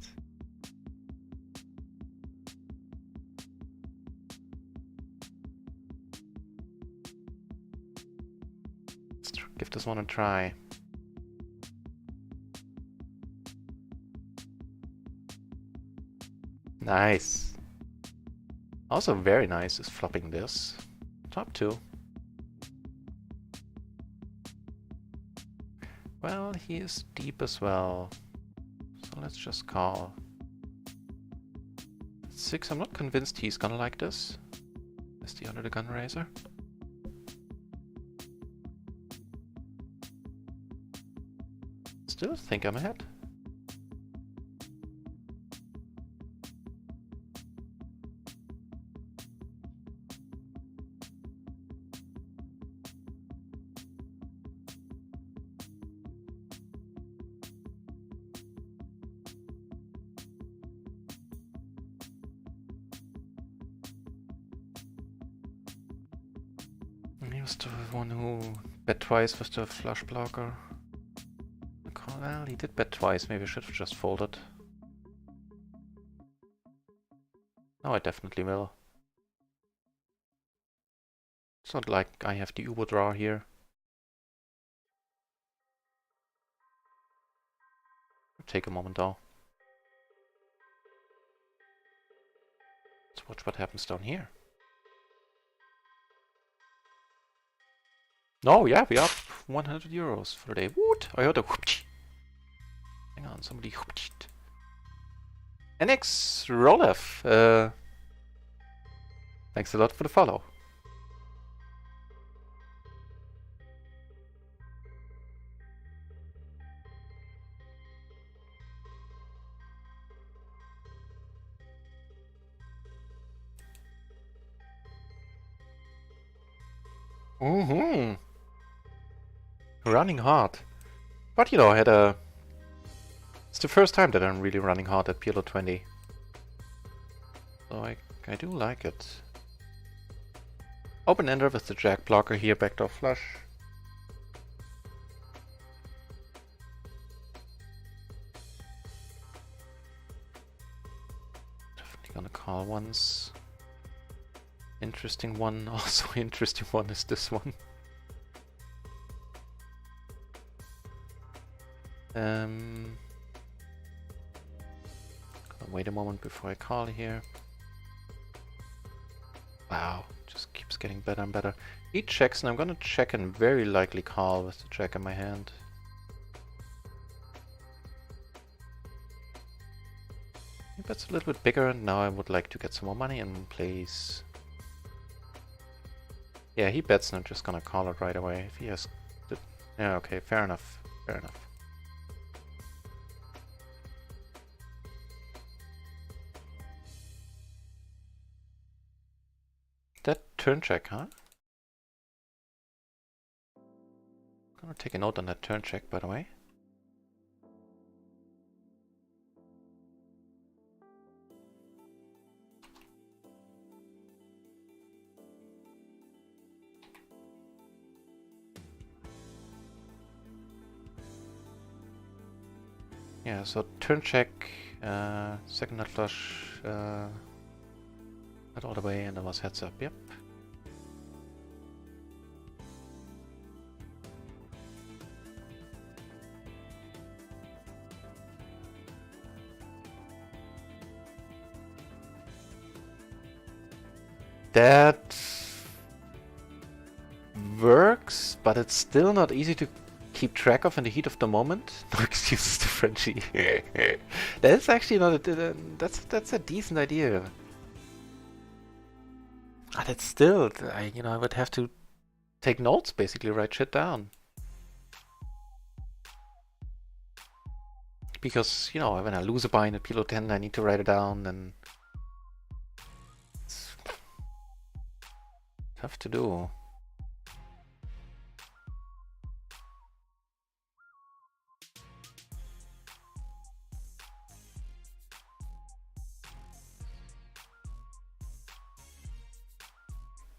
Speaker 1: Let's give this one a try. Nice. Also very nice is flopping this. Top 2. Well, he is deep as well. So let's just call. Let's 6. I'm not convinced he's gonna like this. That's the under the gun razor. Still think I'm ahead. He was the one who bet twice with the flush blocker. Well, he did bet twice, maybe I should have just folded. Now I definitely will. It's not like I have the Uber draw here. Take a moment though. Let's watch what happens down here. No, yeah, we're up 100 euros for the day. Woot! I heard a whoopch. Hang on, somebody whoopched. NX Rolef, thanks a lot for the follow. Running hard. But you know, I had a... It's the first time that I'm really running hard at PLO 20. So I do like it. Open ender with the jack blocker here, backdoor flush. Definitely gonna call once. Interesting one, also interesting one is this one. Gonna wait a moment before I call here. Wow, just keeps getting better and better. He checks and I'm gonna check and very likely call with the jack in my hand. He bets a little bit bigger and now I would like to get some more money and plays. Yeah, he bets and I'm just gonna call it right away. If he has... Yeah, okay, fair enough. Fair enough. That turn check, huh? I'm gonna take a note on that turn check, by the way. Yeah, so turn check, second nut flush, not all the way, and there was heads up, yep. That works, but it's still not easy to keep track of in the heat of the moment. No excuses to Frenchie. That's actually not a... that's a decent idea. But it's still... you know, I would have to take notes, basically, write shit down. Because, you know, when I lose a bind at PLO 10, I need to write it down, and... it's tough to do.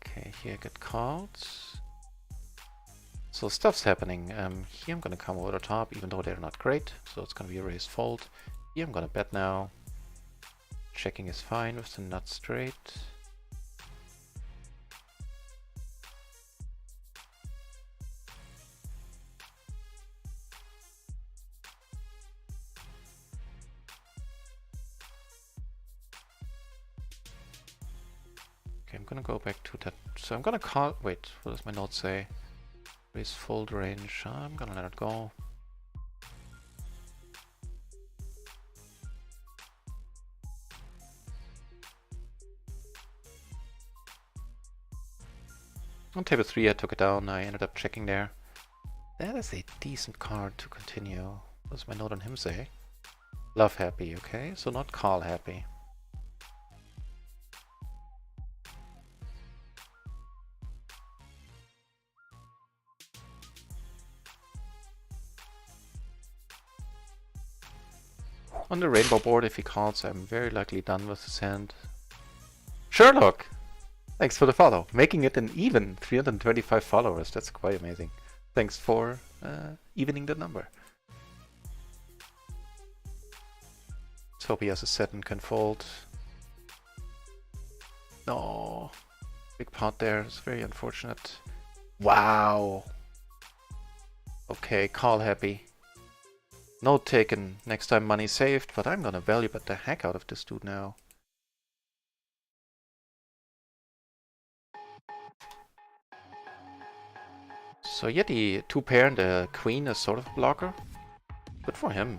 Speaker 1: Okay, here I get called. So stuff's happening. Here I'm gonna come over the top, even though they're not great. So it's gonna be a raised fold. Here I'm gonna bet now. Checking is fine with the nut straight. Okay, I'm gonna go back to that. So I'm gonna call. Wait, what does my note say? Raise fold range. I'm gonna let it go. On table 3 I took it down, I ended up checking there. That is a decent card to continue. What does my note on him say? Love happy, okay, so not call happy. On the rainbow board, if he calls, I'm very likely done with his hand. Sherlock! Thanks for the follow. Making it an even 325 followers. That's quite amazing. Thanks for evening the number. Let's hope he has a set and can fold. No. Big pot there. It's very unfortunate. Wow. Okay, call happy. Note taken. Next time money saved, but I'm gonna value bet the heck out of this dude now. So yeah, the 2-pair and the queen is sort of a blocker. Good for him.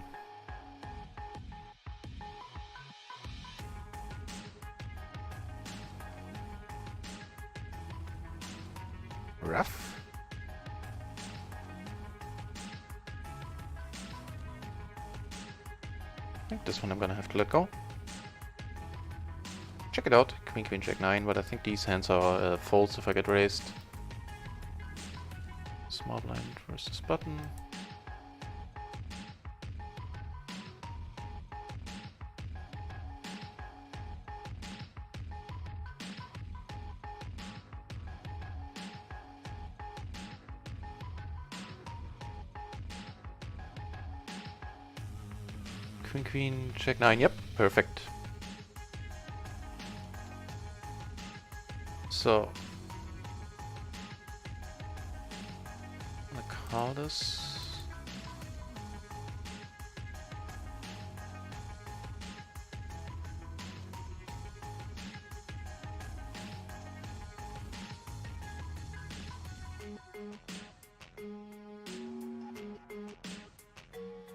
Speaker 1: Rough. I think this one I'm gonna have to let go. Check it out. Queen, queen, jack 9, but I think these hands are folds if I get raised. Small blind versus button. Queen, queen, check 9. Yep, perfect. So, I'm gonna call this.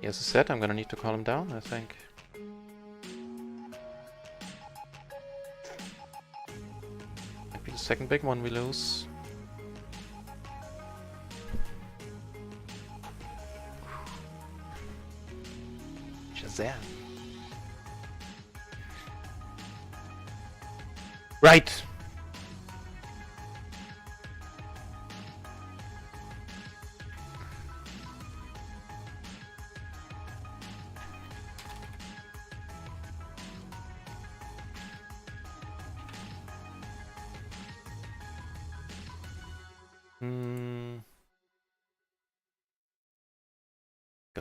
Speaker 1: He has a set, I'm gonna need to call him down, I think. Might be the second big one we lose. Shazam. Right!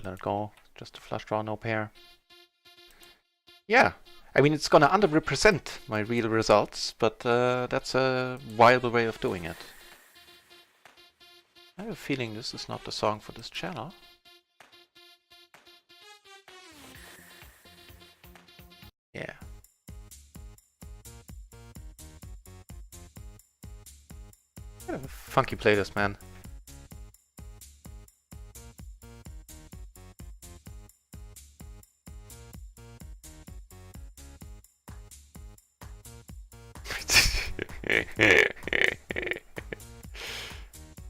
Speaker 1: Let it go. Just a flush draw, no pair. Yeah, I mean it's gonna underrepresent my real results, but that's a viable way of doing it. I have a feeling this is not the song for this channel. Yeah. Kind of a funky playlist, man.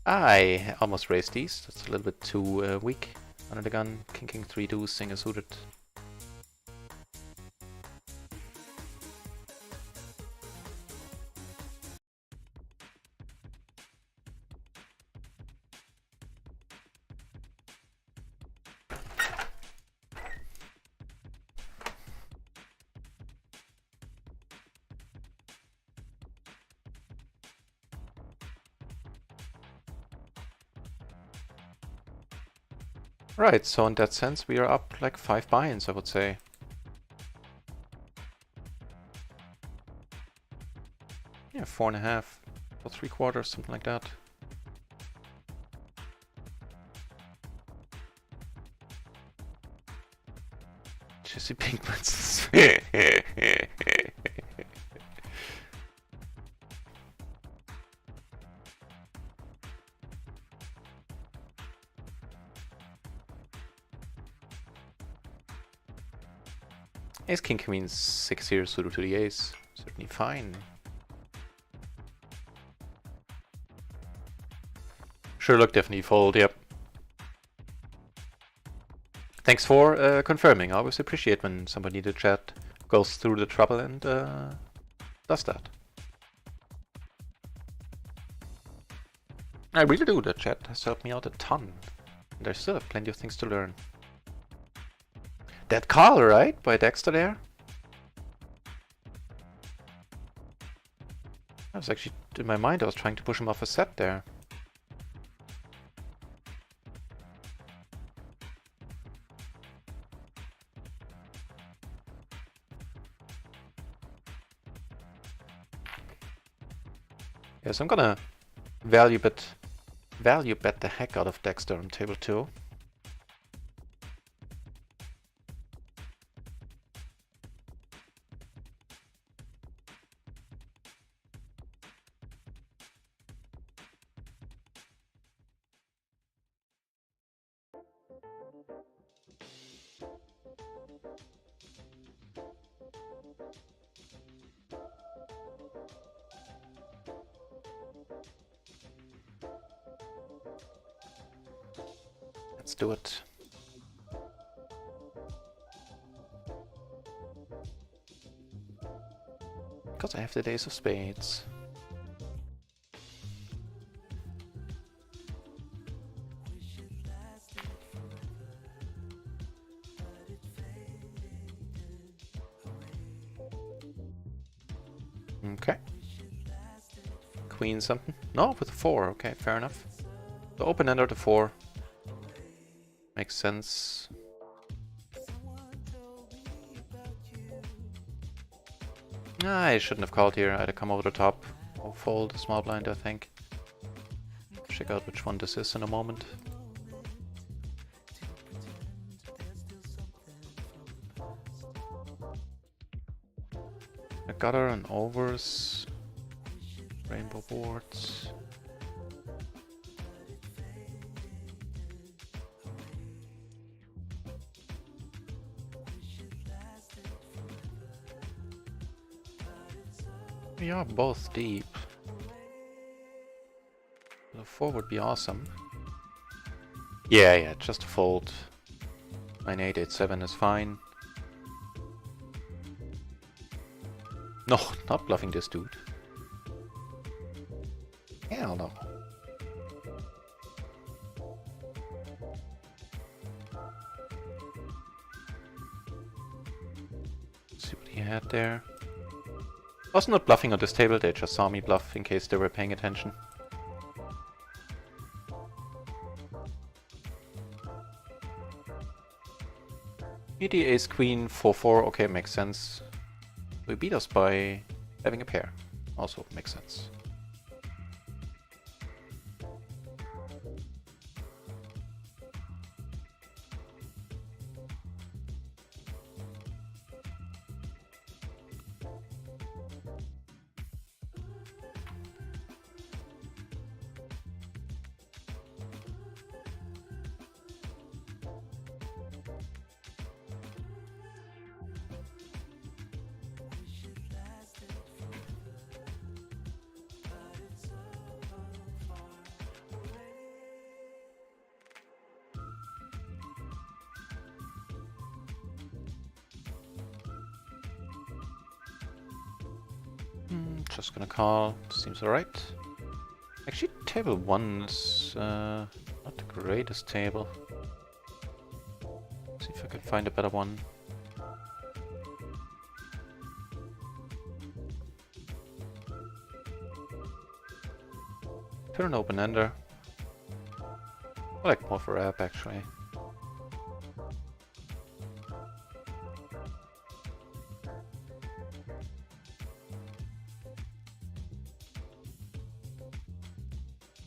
Speaker 1: I almost raised these. That's a little bit too weak. Under the gun, king 3 deuce, single suited. Right, so in that sense we are up like 5 buy-ins, I would say. Yeah, 4.5 or 3/4, something like that. Jesse Pinkman's. Ace King queen 6 here suited to the ace. Certainly fine. Sure, look, definitely fold, yep. Thanks for confirming. I always appreciate when somebody in the chat goes through the trouble and does that. I really do. The chat has helped me out a ton. And I still have plenty of things to learn. That call, right? By Dexter there? I was actually, in my mind, I was trying to push him off a set there. Yes, I'm gonna value bet the heck out of Dexter on table 2. Let's do it. Because I have the ace of spades. Okay. Queen something? No, with a 4. Okay, fair enough. The open ender to 4. Makes sense. I shouldn't have called here. I had to come over the top. Or fold a small blind, I think. Check out which one this is in a moment. A gutter and overs. Rainbow boards. We are both deep. The 4 would be awesome. Yeah, just a fold. 9-8, 8-7 is fine. No, not bluffing this dude. Hell no. Let's see what he had there. I was not bluffing on this table, they just saw me bluff in case they were paying attention. ED ace queen 4-4, okay, makes sense. We beat us by having a pair, also makes sense. Just gonna call, seems alright. Actually, table 1 is not the greatest table. See if I can find a better one. Turn open ender. I like more for app actually.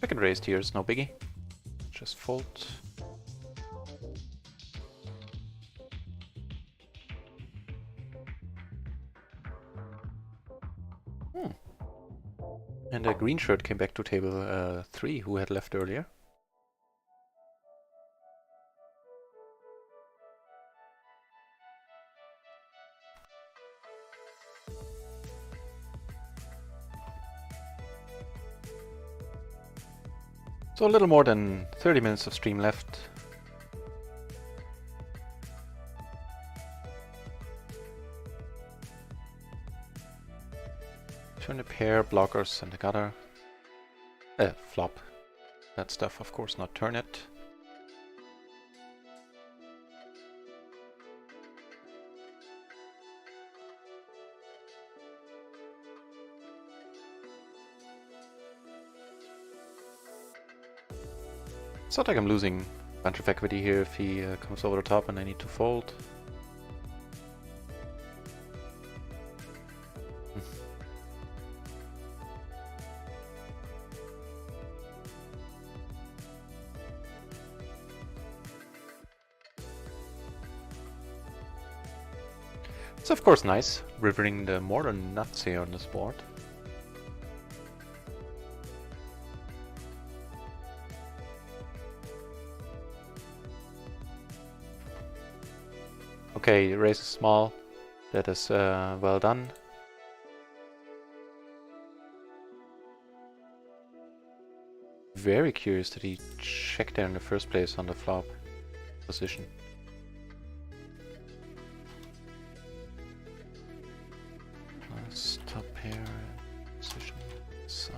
Speaker 1: Second raised here is no biggie. Just fold. And a green shirt came back to table 3 who had left earlier. So a little more than 30 minutes of stream left. Turn a pair, blockers, and a gutter. Flop. That stuff, of course, not turn it. It's not like I'm losing a bunch of equity here if he comes over the top and I need to fold. It's of course nice, rivering the modern nuts here on this board. Okay, raise is small. That is well done. Very curious that he checked there in the first place on the flop position. Plus top pair position side.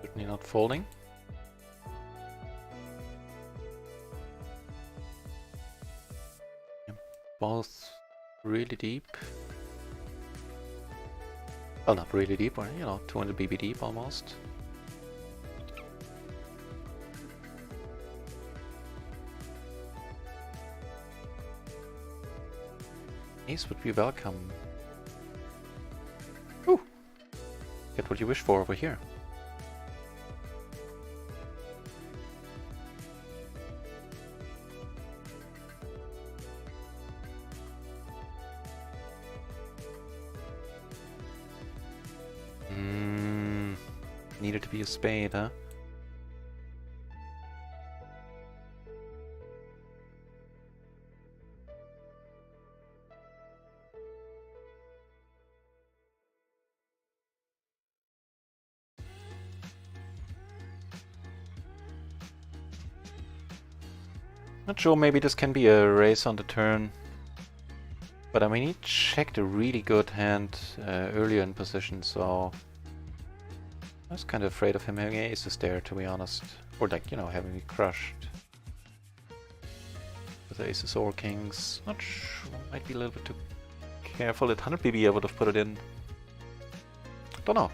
Speaker 1: Certainly not folding. Both really deep. Well, not really deep, or 200 BB deep almost. Ace would be welcome. Ooh! Get what you wish for over here. Needed to be a spade, huh? Not sure, maybe this can be a race on the turn. But I mean, he checked a really good hand earlier in position, so I was kind of afraid of him having aces there, to be honest. Or like, having me crushed. With aces or kings. Not sure, might be a little bit too careful. At 100 BB I would have put it in. Don't know.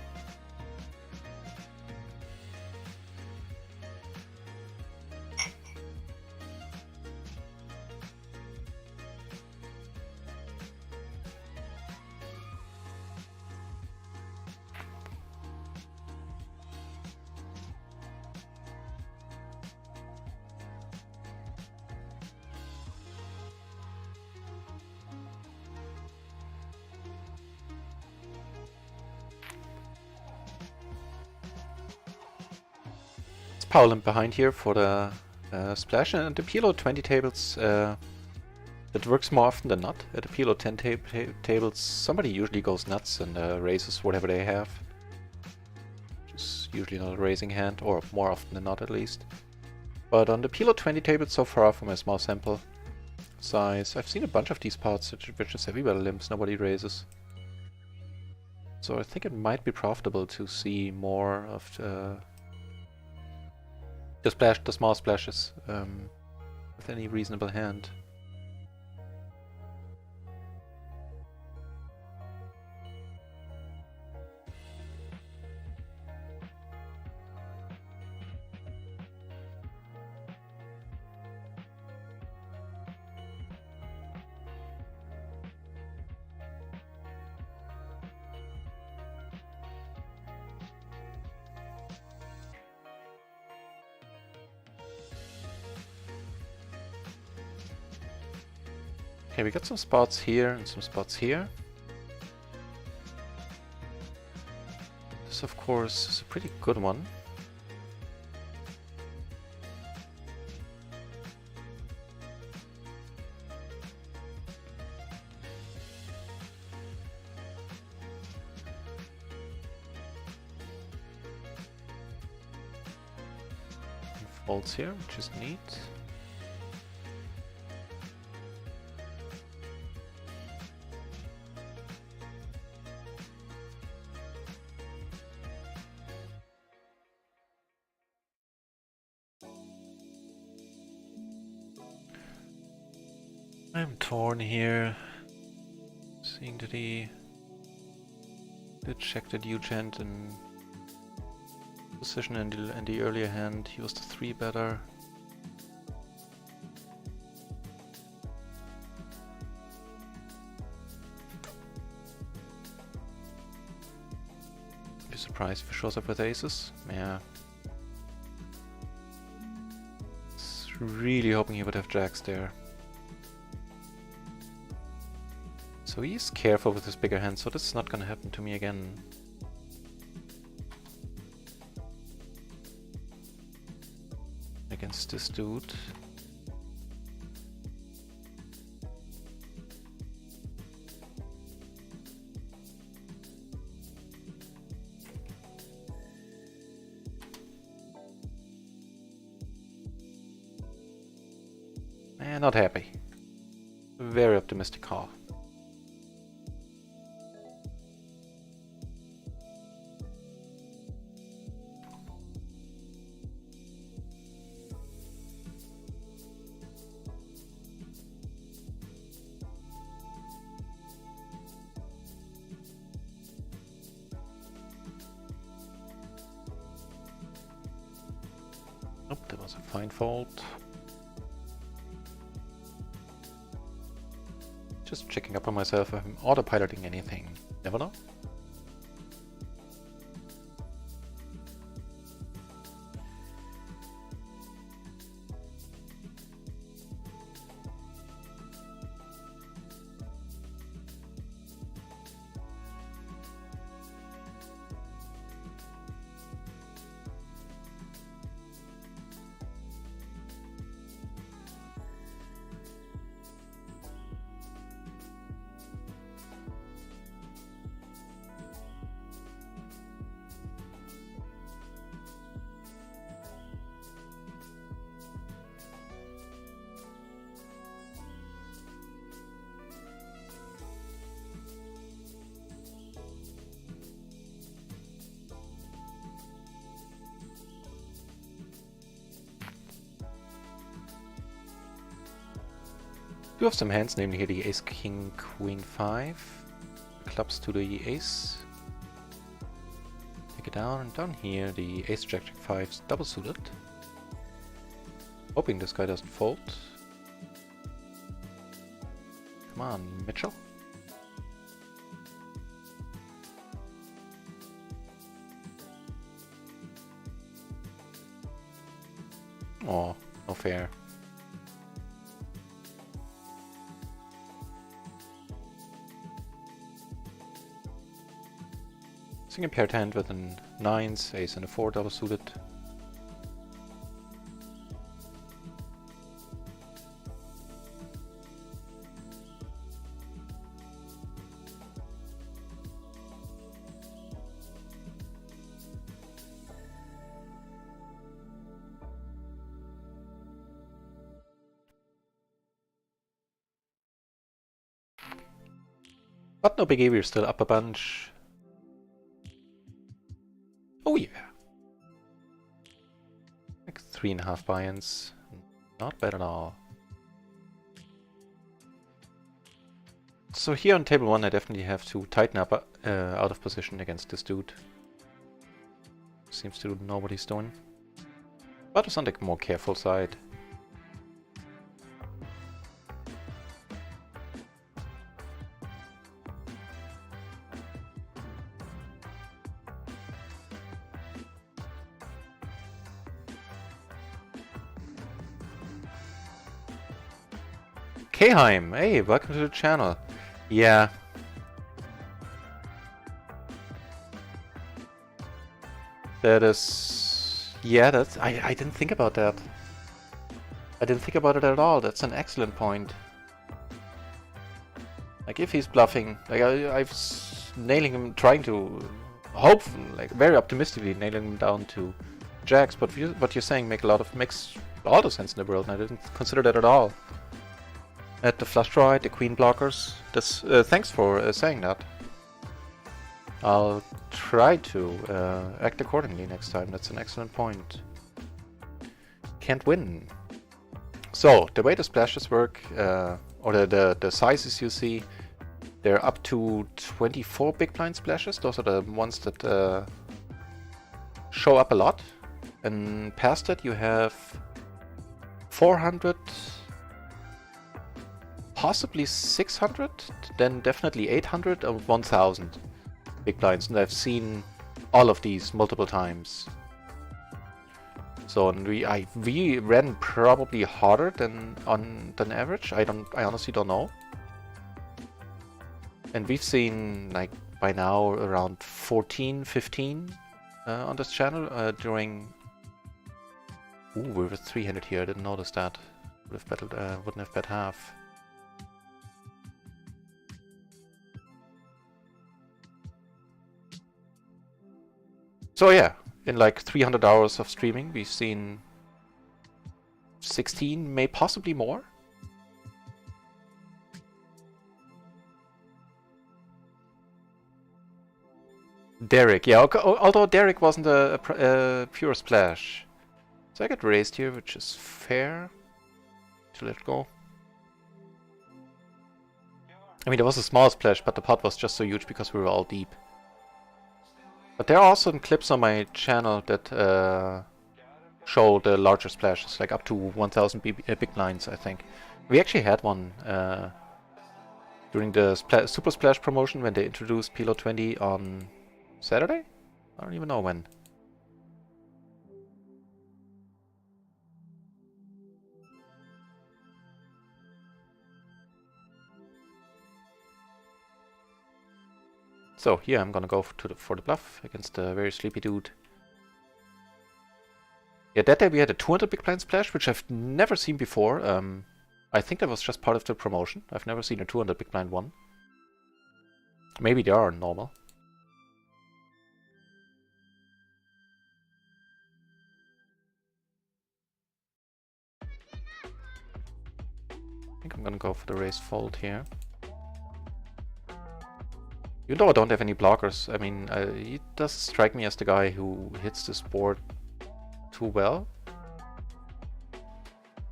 Speaker 1: Power limp behind here for the splash, and the PLO 20 tables that works more often than not. At the PLO 10 tables somebody usually goes nuts and raises whatever they have. Which is usually not a raising hand, or more often than not at least. But on the PLO 20 tables so far from a small sample size, I've seen a bunch of these pots which is everybody limps, nobody raises. So I think it might be profitable to see more of the small splashes with any reasonable hand. Okay, we got some spots here and some spots here. This, of course, is a pretty good one. Bolts here, which is neat. I'm torn here. Seeing that he did check that Ugent in position in the earlier hand. He was the 3 better. Be surprised if he shows up with aces. Yeah. Really hoping he would have jacks there. So he's careful with his bigger hand, so this is not gonna happen to me again. Against this dude. Not happy. Very optimistic call. Nope, that was a fine fold. Just checking up on myself if I'm autopiloting anything. Never know. Do have some hands, namely here the ace, king, queen, 5. Clubs to the ace. Take it down, and down here the ace, jack, jack, 5's double suited. Hoping this guy doesn't fold. Come on, Mitchell. Oh, no fair. A paired hand with an 9s, ace and a 4 double suited. But no biggie, we're still up a bunch. Oh yeah. Like 3.5 buy-ins. Not bad at all. So here on table 1 I definitely have to tighten up out of position against this dude. Seems to know what he's doing. But it's on the more careful side. Kheim, hey, welcome to the channel. Yeah. That is... Yeah, that's... I didn't think about that. I didn't think about it at all. That's an excellent point. Like, if he's bluffing... Like, I've nailing him, trying to... Hope, like, very optimistically nailing him down to jacks, but what you're saying makes all the sense in the world, and I didn't consider that at all. At the flush draw, the queen blockers. That's thanks for saying that. I'll try to act accordingly next time. That's an excellent point. Can't win. So the way the splashes work, or the sizes you see, they're up to 24 big blind splashes. Those are the ones that show up a lot. And past that you have 400, possibly 600, then definitely 800 and 1000 big blinds. And I've seen all of these multiple times. So and we ran probably harder than average. I honestly don't know. And we've seen like by now around 14, 15 on this channel during. Ooh, we were 300 here. I didn't notice that. Wouldn't have bet half. So yeah, in like 300 hours of streaming, we've seen 16, may possibly more. Derek, yeah, although Derek wasn't a pure splash. So I get raised here, which is fair to let go. I mean, there was a small splash, but the pot was just so huge because we were all deep. But there are also some clips on my channel that show the larger splashes, like up to 1000 big blinds, I think. We actually had one during the Super Splash promotion when they introduced PLO 20 on Saturday? I don't even know when. So here I'm gonna go for the bluff against a very sleepy dude. Yeah, that day we had a 200 big blind splash, which I've never seen before. I think that was just part of the promotion. I've never seen a 200 big blind one. Maybe they are normal. I think I'm gonna go for the raise fold here. Even though I don't have any blockers, I mean, he does strike me as the guy who hits this board too well.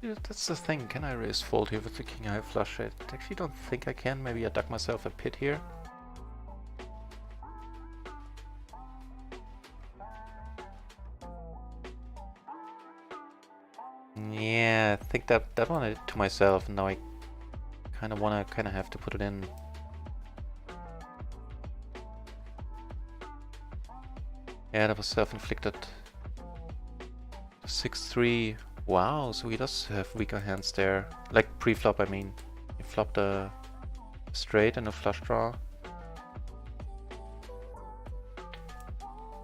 Speaker 1: Yeah, that's the thing, can I raise fold here with the king high flush? I actually don't think I can. Maybe I dug myself a pit here. Yeah, I think that one I did to myself, and now I kind of have to put it in. Yeah, that was self-inflicted. 6-3. Wow, so he does have weaker hands there. Like pre-flop, I mean. He flopped a straight and a flush draw.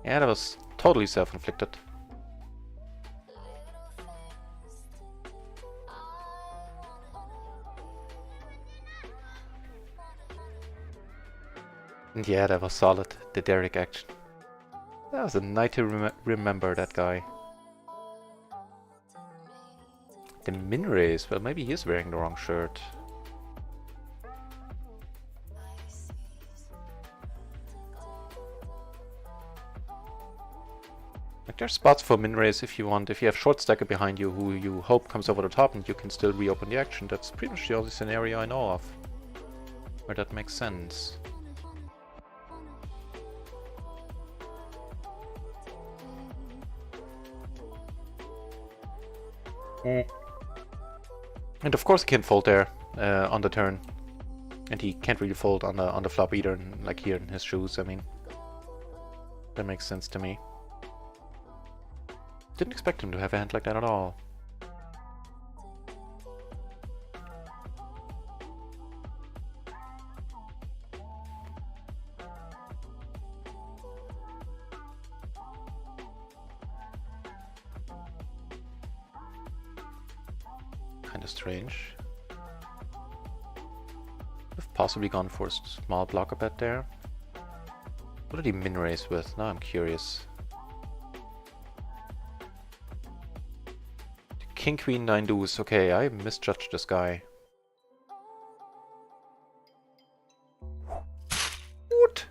Speaker 1: Yeah, that was totally self-inflicted. And yeah, that was solid, the Derek action. That was a night to remember, that guy. The min raise, well, maybe he is wearing the wrong shirt. Like, there's spots for min raise if you want. If you have short stacker behind you who you hope comes over the top and you can still reopen the action. That's pretty much the only scenario I know of where that makes sense. And of course he can fold there on the turn, and he can't really fold on the flop either. Like here in his shoes, I mean, that makes sense to me. Didn't expect him to have a hand like that at all. Kinda strange. I've possibly gone for a small blocker bet there. What did he min raise with? Now I'm curious. King, queen, 9 deuce. Okay, I misjudged this guy. What?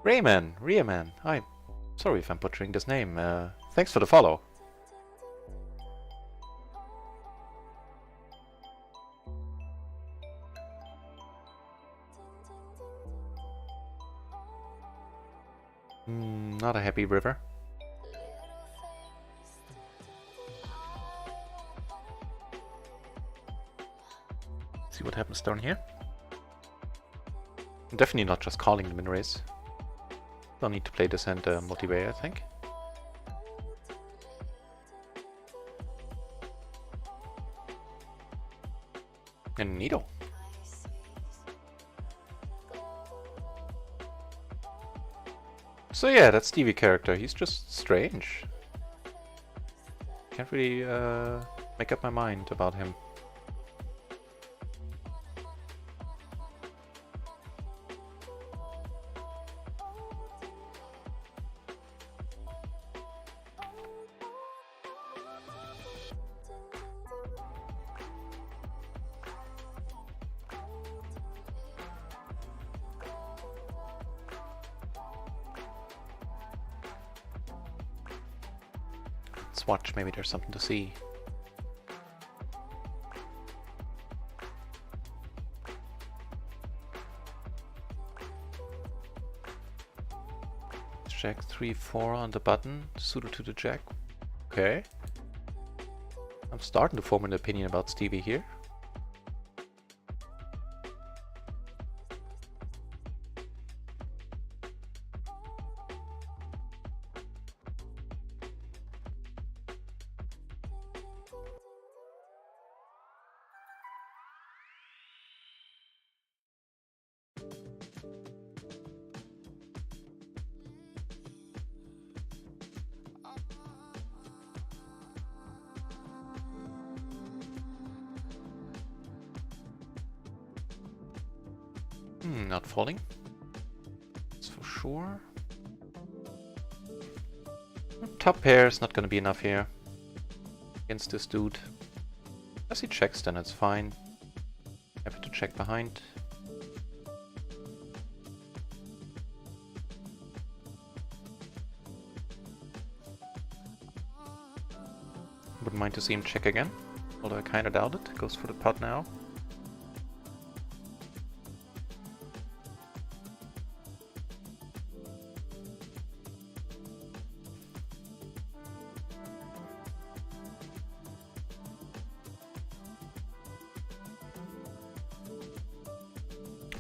Speaker 1: Rayman. I'm sorry if I'm butchering this name. Thanks for the follow. Not a happy river. See what happens down here. Definitely not just calling the min race. Don't need to play this and multiplayer, I think. And Nido. So yeah, that Stevie character, he's just strange. Can't really make up my mind about him. Let's watch, maybe there's something to see. Jack 3-4 on the button, suited to the jack. Okay. I'm starting to form an opinion about Stevie here. Not falling. That's for sure. Top pair is not going to be enough here against this dude. As he checks, then it's fine. Have to check behind. Wouldn't mind to see him check again, although I kind of doubt it. Goes for the pot now.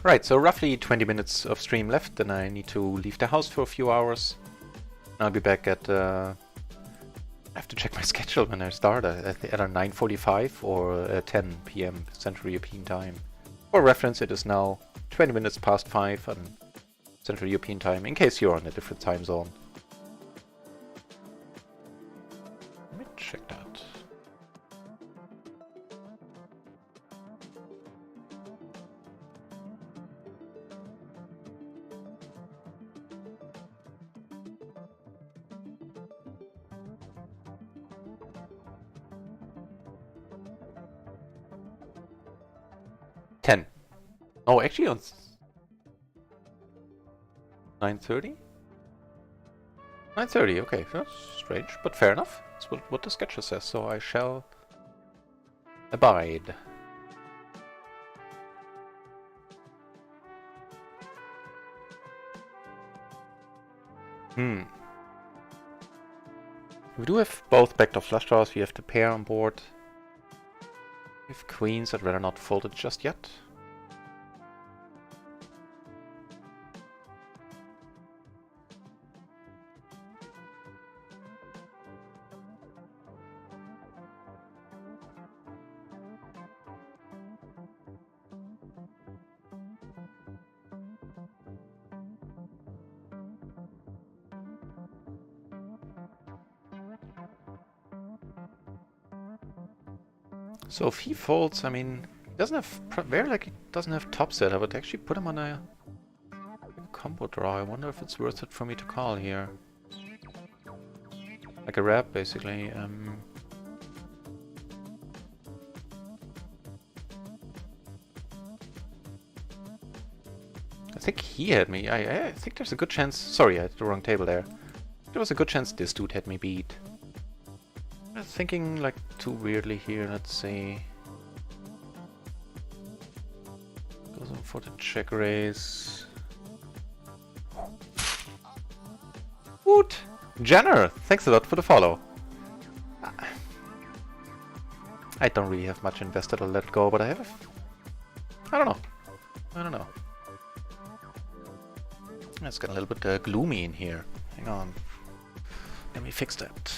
Speaker 1: Right, so roughly 20 minutes of stream left, then I need to leave the house for a few hours. I'll be back at... I have to check my schedule when I start, at either 9:45 or 10 PM Central European Time. For reference, it is now 20 minutes past 5 on Central European Time, in case you're on a different time zone. Let me check that. Oh, actually on 9:30? 9:30, okay, that's strange, but fair enough. That's what the sketcher says, so I shall abide. We do have both backdoor flush draws, we have the pair on board. We have queens, I'd rather not fold it just yet. So if he folds, I mean, he doesn't have very likely doesn't have top set. I would actually put him on a combo draw. I wonder if it's worth it for me to call here. like a rap, basically. I think he had me. I think there's a good chance. Sorry, I had the wrong table there. There was a good chance this dude had me beat. I'm thinking like too weirdly here. Let's see. Goes on for the check raise. Woot! Jenner, thanks a lot for the follow. I don't really have much invested. I'll let it go, but I have. I don't know. I don't know. It's getting a little bit gloomy in here. Hang on. Let me fix that.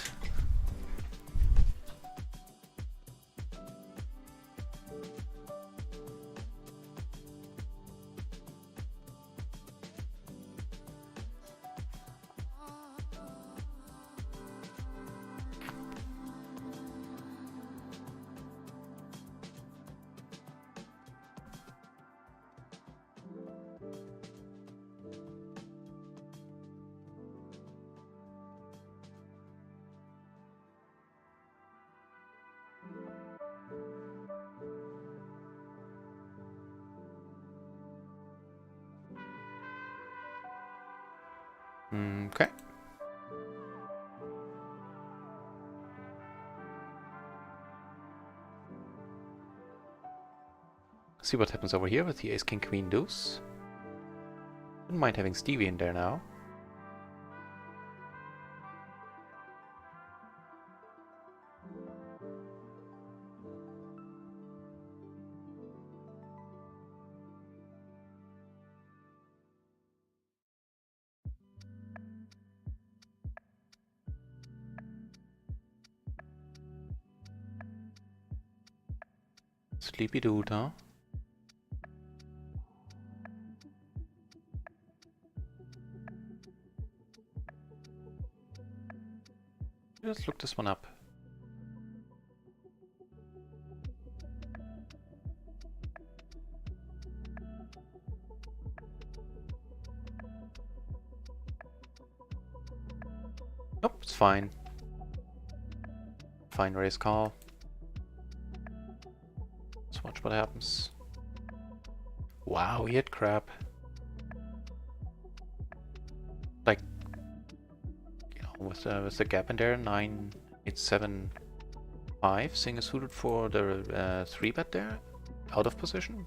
Speaker 1: Okay. See what happens over here with the ace, king, queen, deuce. Wouldn't mind having Stevie in there now. Sleepy dude, huh? Let's look this one up. Nope, it's fine. Fine raise call. Let's watch what happens. Wow, he hit crap. Like, you know, with the gap in there, 9, 8, 7, 5, seeing a suited for the 3-bet there, out of position.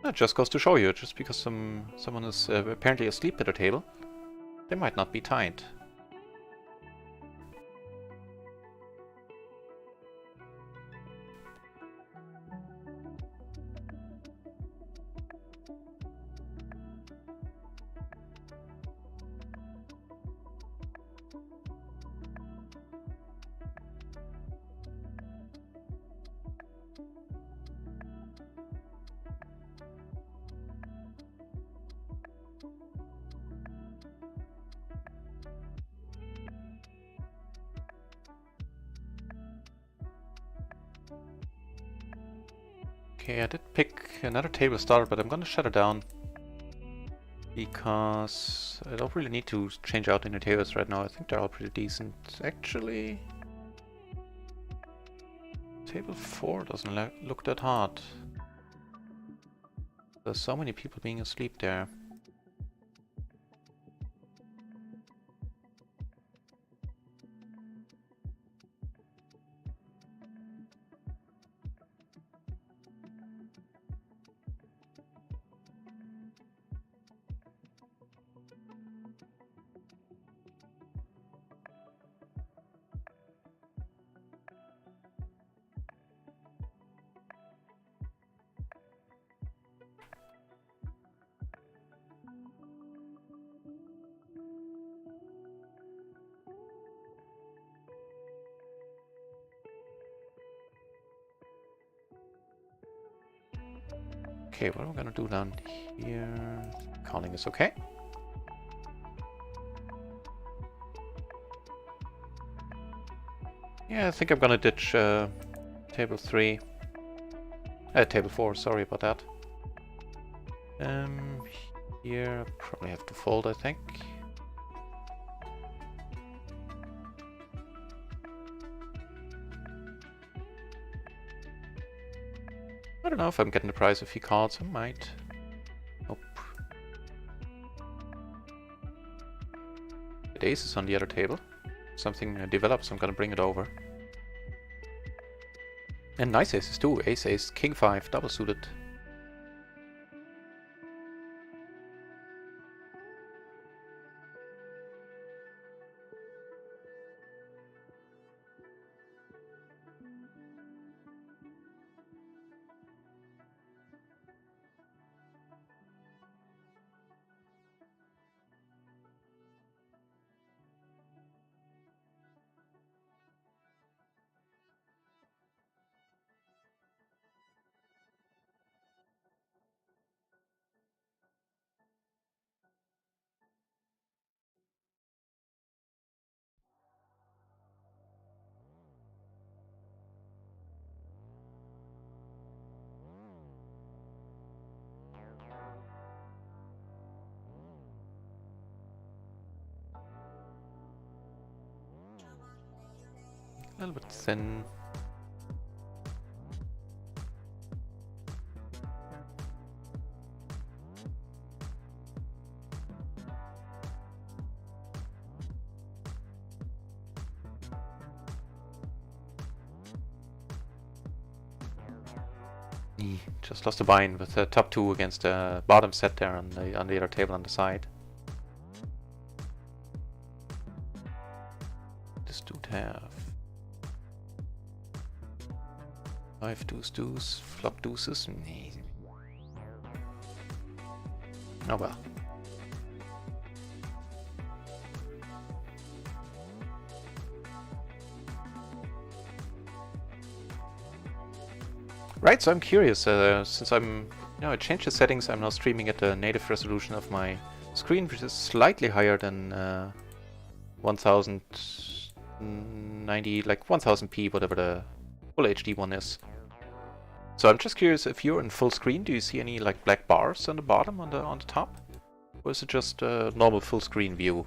Speaker 1: That just goes to show you, just because someone is apparently asleep at the table, they might not be tied. Okay, I did pick another table starter, but I'm gonna shut it down because I don't really need to change out any tables right now. I think they're all pretty decent. Actually, table 4 doesn't look that hard. There's so many people being asleep there. Okay, what am I gonna do down here? Calling is okay. Yeah, I think I'm gonna ditch table 3. Table 4, sorry about that. Here, probably have to fold, I think. I don't know if I'm getting the prize of few cards, I might. Nope. The ace is on the other table. Something develops, I'm gonna bring it over. And nice aces too. Ace, ace, king 5, double suited. A little bit thin. Just lost a bind with the top 2 against the bottom set there on the other table on the side. This dude have 5 deuce, flop deuces. Oh well. Right, so I'm curious, since I changed the settings, I'm now streaming at the native resolution of my screen, which is slightly higher than 1090, like 1000p, whatever the full HD one is. So I'm just curious, if you're in full screen, do you see any like black bars on the bottom, on the top? Or is it just a normal full screen view?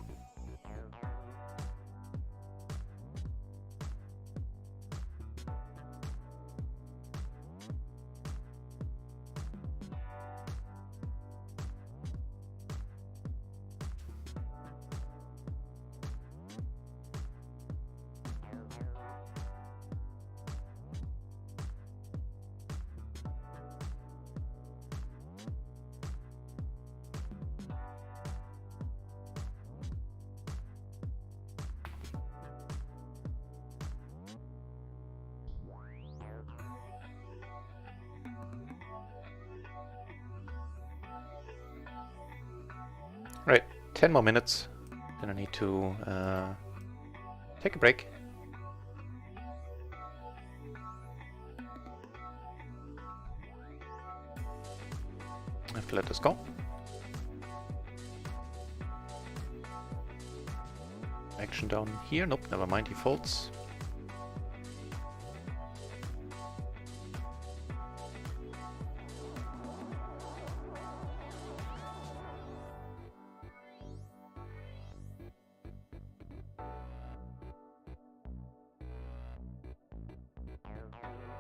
Speaker 1: Right, 10 more minutes, then I need to take a break. I have to let this go. Action down here, nope, never mind, he folds.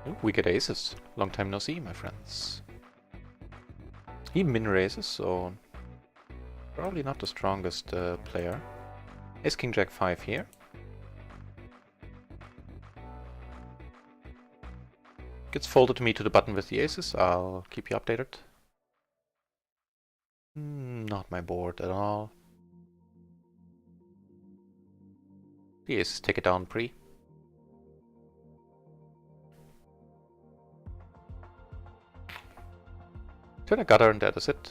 Speaker 1: Ooh, we get aces. Long time no see, my friends. He min raises, so probably not the strongest player. Ace King Jack 5 here. Gets folded to me to the button with the aces. I'll keep you updated. Not my board at all. The aces take it down pre. Turn a gutter and that is it.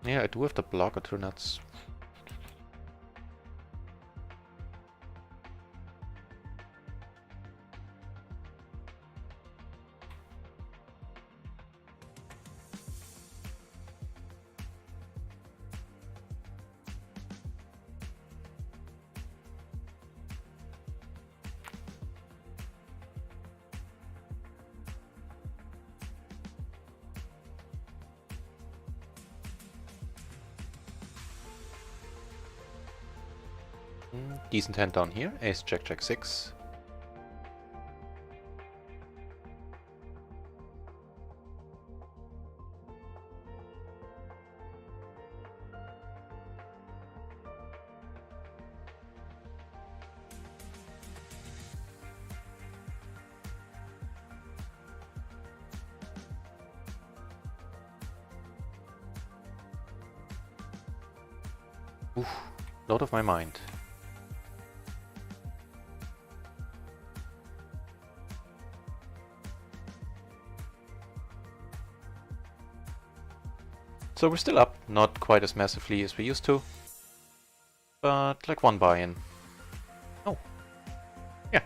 Speaker 1: Yeah, I do have the blocker turn nuts. Decent hand down here. Ace, Jack, Jack 6. Oof, lot of my mind. So we're still up, not quite as massively as we used to, but like one buy-in. Oh, yeah.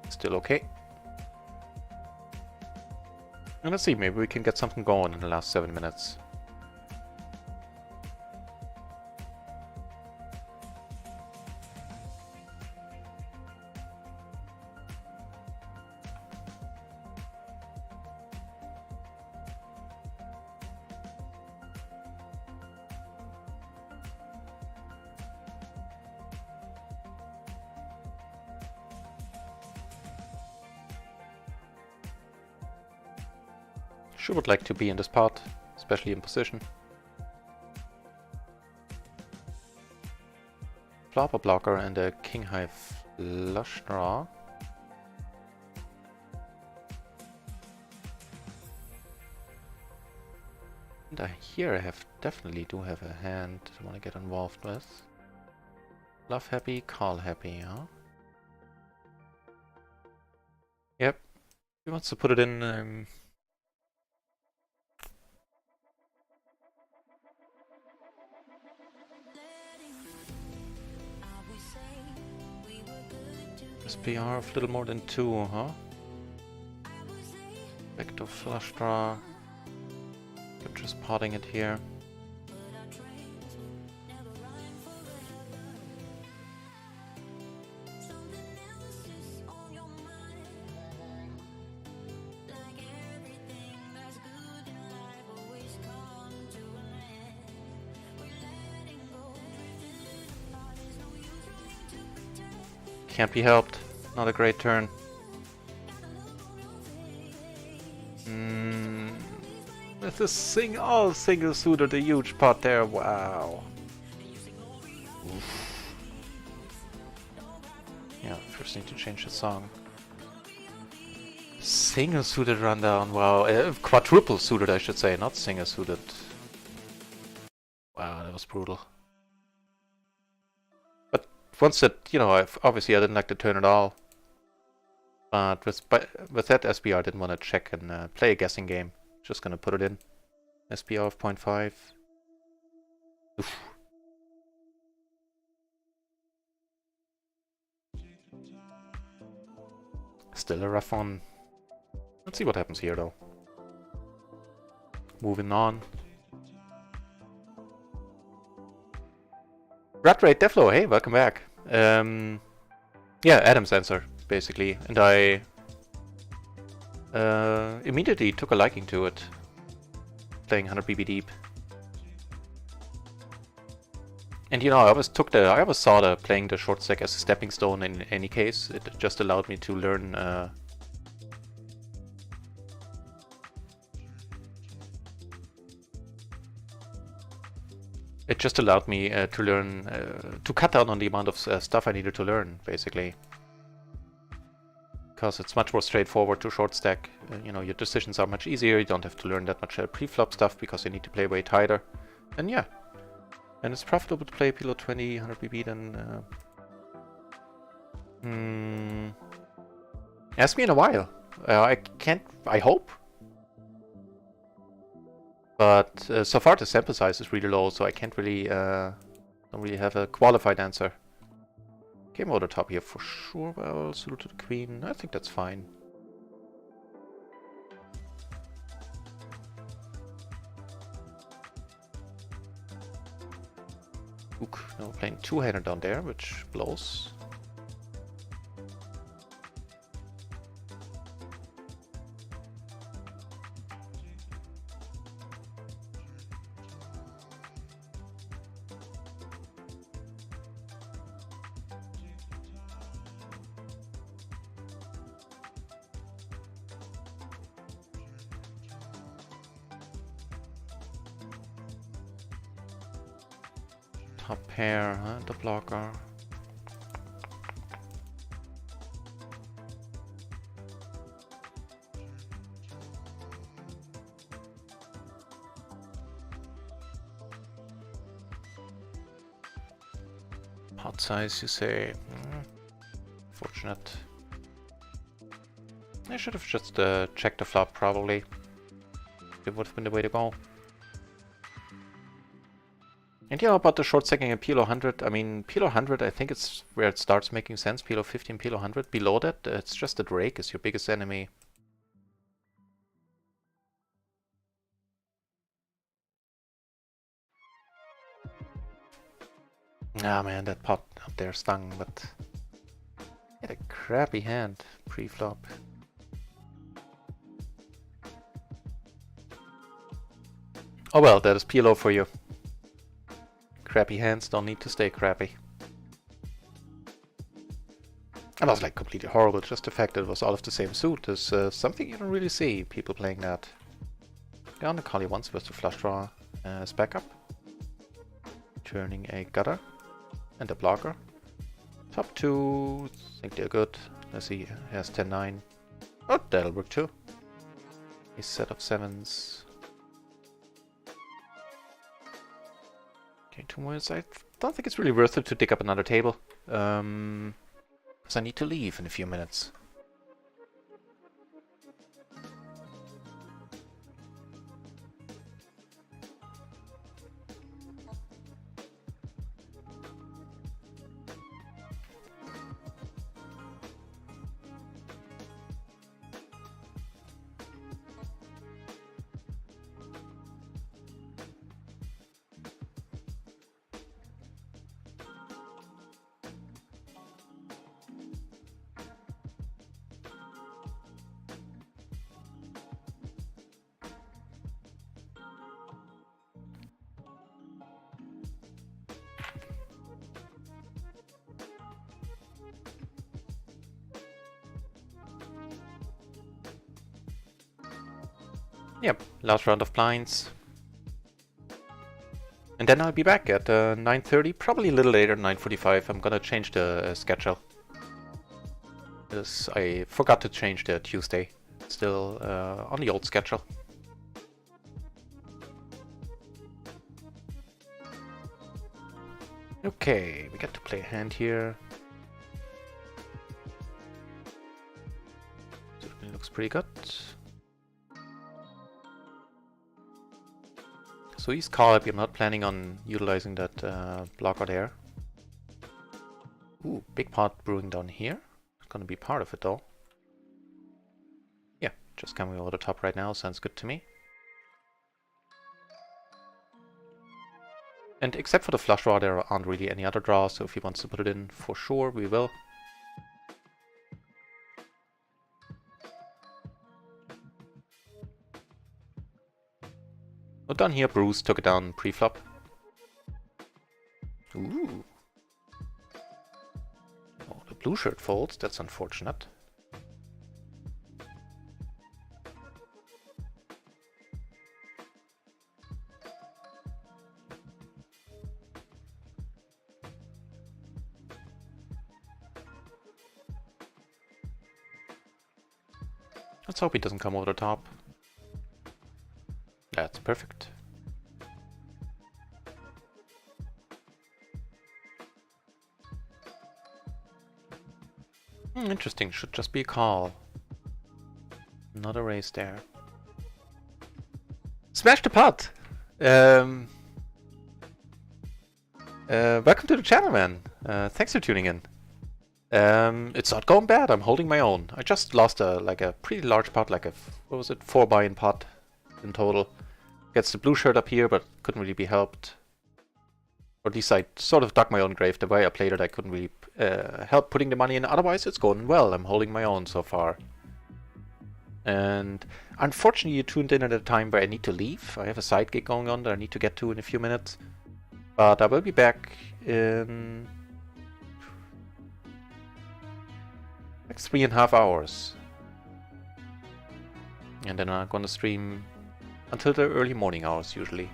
Speaker 1: Still okay. And let's see, maybe we can get something going in the last 7 minutes. Sure would like to be in this part, especially in position. Flopper blocker and a king high flush draw. And here I definitely do have a hand I want to get involved with. Love happy, call happy, huh? Yep. He wants to put it in. SPR of little more than 2, huh? Back to flush draw. I'm just potting it here. Can't be helped. Not a great turn. With a single suited, a huge pot there. Wow. Oof. Yeah, first need to change the song. Single suited rundown. Wow, quadruple suited, I should say, not single suited. Wow, that was brutal. Once that, you know, obviously I didn't like the turn at all. But with that SPR, I didn't want to check and play a guessing game. Just gonna put it in. SPR of 0.5. Oof. Still a rough one. Let's see what happens here though. Moving on. Rat Rate Deflo, hey, welcome back. Yeah, Adam's answer, basically. And I immediately took a liking to it. Playing 100 BB deep. And you know, I always saw playing the short stack as a stepping stone in any case. It just allowed me to learn it just allowed me to learn, to cut down on the amount of stuff I needed to learn, basically. Because it's much more straightforward to short stack. You know, your decisions are much easier, you don't have to learn that much pre-flop stuff because you need to play way tighter. And yeah. And it's profitable to play PLO 20, 100 BB then... Ask me in a while. I hope. But so far the sample size is really low, so I can't really, don't really have a qualified answer. Game over the top here for sure. Well, suited to the queen. I think that's fine. Ook, now playing two-hander down there, which blows. top pair, huh? The blocker. Pot size, you say? Fortunate. I should have just checked the flop, probably. It would have been the way to go. And yeah, about the short stacking at PLO 100, I mean, PLO 100, I think it's where it starts making sense. PLO 15, PLO 100. Below that, it's just that rake is your biggest enemy. Ah man, that pot up there stung, but he had a crappy hand pre-flop. Oh well, that is PLO for you. Crappy hands don't need to stay crappy. And that was like completely horrible, just the fact that it was all of the same suit is something you don't really see people playing that. Down the collie once with the flush draw as backup. Turning a gutter and a blocker. Top two, I think they're good. Let's see, he has 10-9. Oh, that'll work too. A set of sevens. Okay, 2 minutes. I don't think it's really worth it to dig up another table. Because I need to leave in a few minutes. Yep, last round of blinds. And then I'll be back at 9:30, probably a little later, 9:45. I'm gonna change the schedule. Because I forgot to change the Tuesday. Still on the old schedule. Okay, we get to play a hand here. Certainly looks pretty good. So he's call up. I'm not planning on utilizing that blocker there. Ooh, big pot brewing down here. It's gonna be part of it though. Yeah, just coming over the top right now. Sounds good to me. And except for the flush draw, there aren't really any other draws. So if he wants to put it in, for sure, we will. Well done here, Bruce took it down pre-flop. Ooh. Oh, the blue shirt folds, that's unfortunate. Let's hope he doesn't come over the top. That's perfect. Interesting, should just be a call. Not a raise there. Smash the pot! Welcome to the channel, man. Thanks for tuning in. It's not going bad, I'm holding my own. I just lost a pretty large pot, like a, what was it, 4 buy-in pot in total. Gets the blue shirt up here, but couldn't really be helped. Or at least I sort of dug my own grave. The way I played it, I couldn't really help putting the money in. Otherwise, it's going well. I'm holding my own so far. And unfortunately, you tuned in at a time where I need to leave. I have a side gig going on that I need to get to in a few minutes. But I will be back in like 3.5 hours. And then I'm gonna stream until the early morning hours usually.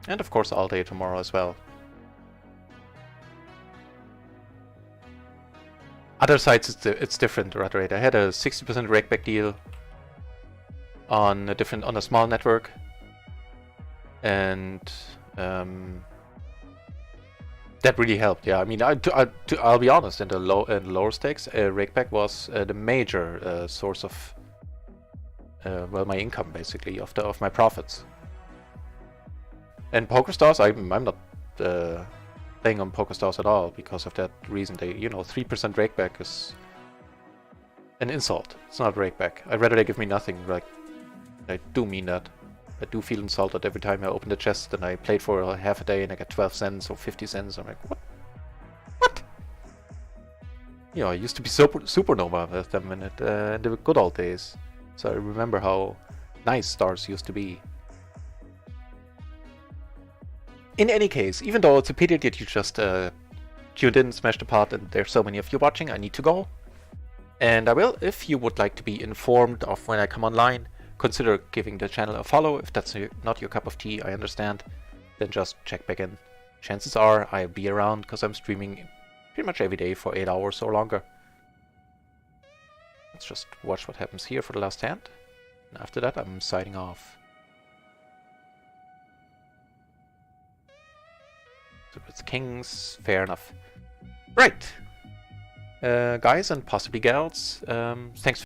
Speaker 1: And of course all day tomorrow as well. Other sites it's different rudder rate. I had a 60% rakeback deal on a small network, and that really helped. Yeah, I mean, I'll be honest. In the lower stakes, rakeback was the major source of well, my income basically of my profits. And PokerStars, I'm not playing on PokerStars at all because of that reason. 3% rakeback is an insult. It's not rakeback. I'd rather they give me nothing. Like, I do mean that. I do feel insulted every time I open the chest and I played for half a day and I get 12 cents or 50 cents. I'm like, what? What? I used to be supernova with them in the good old days. So I remember how nice stars used to be. In any case, even though it's a pity that you just tuned in, smashed the pot, and there's so many of you watching, I need to go. And I will, if you would like to be informed of when I come online, consider giving the channel a follow. If that's not your cup of tea, I understand. Then just check back in. Chances are I'll be around because I'm streaming pretty much every day for 8 hours or longer. Let's just watch what happens here for the last hand. And after that, I'm signing off. So it's kings, fair enough. Right. Guys and possibly gals, thanks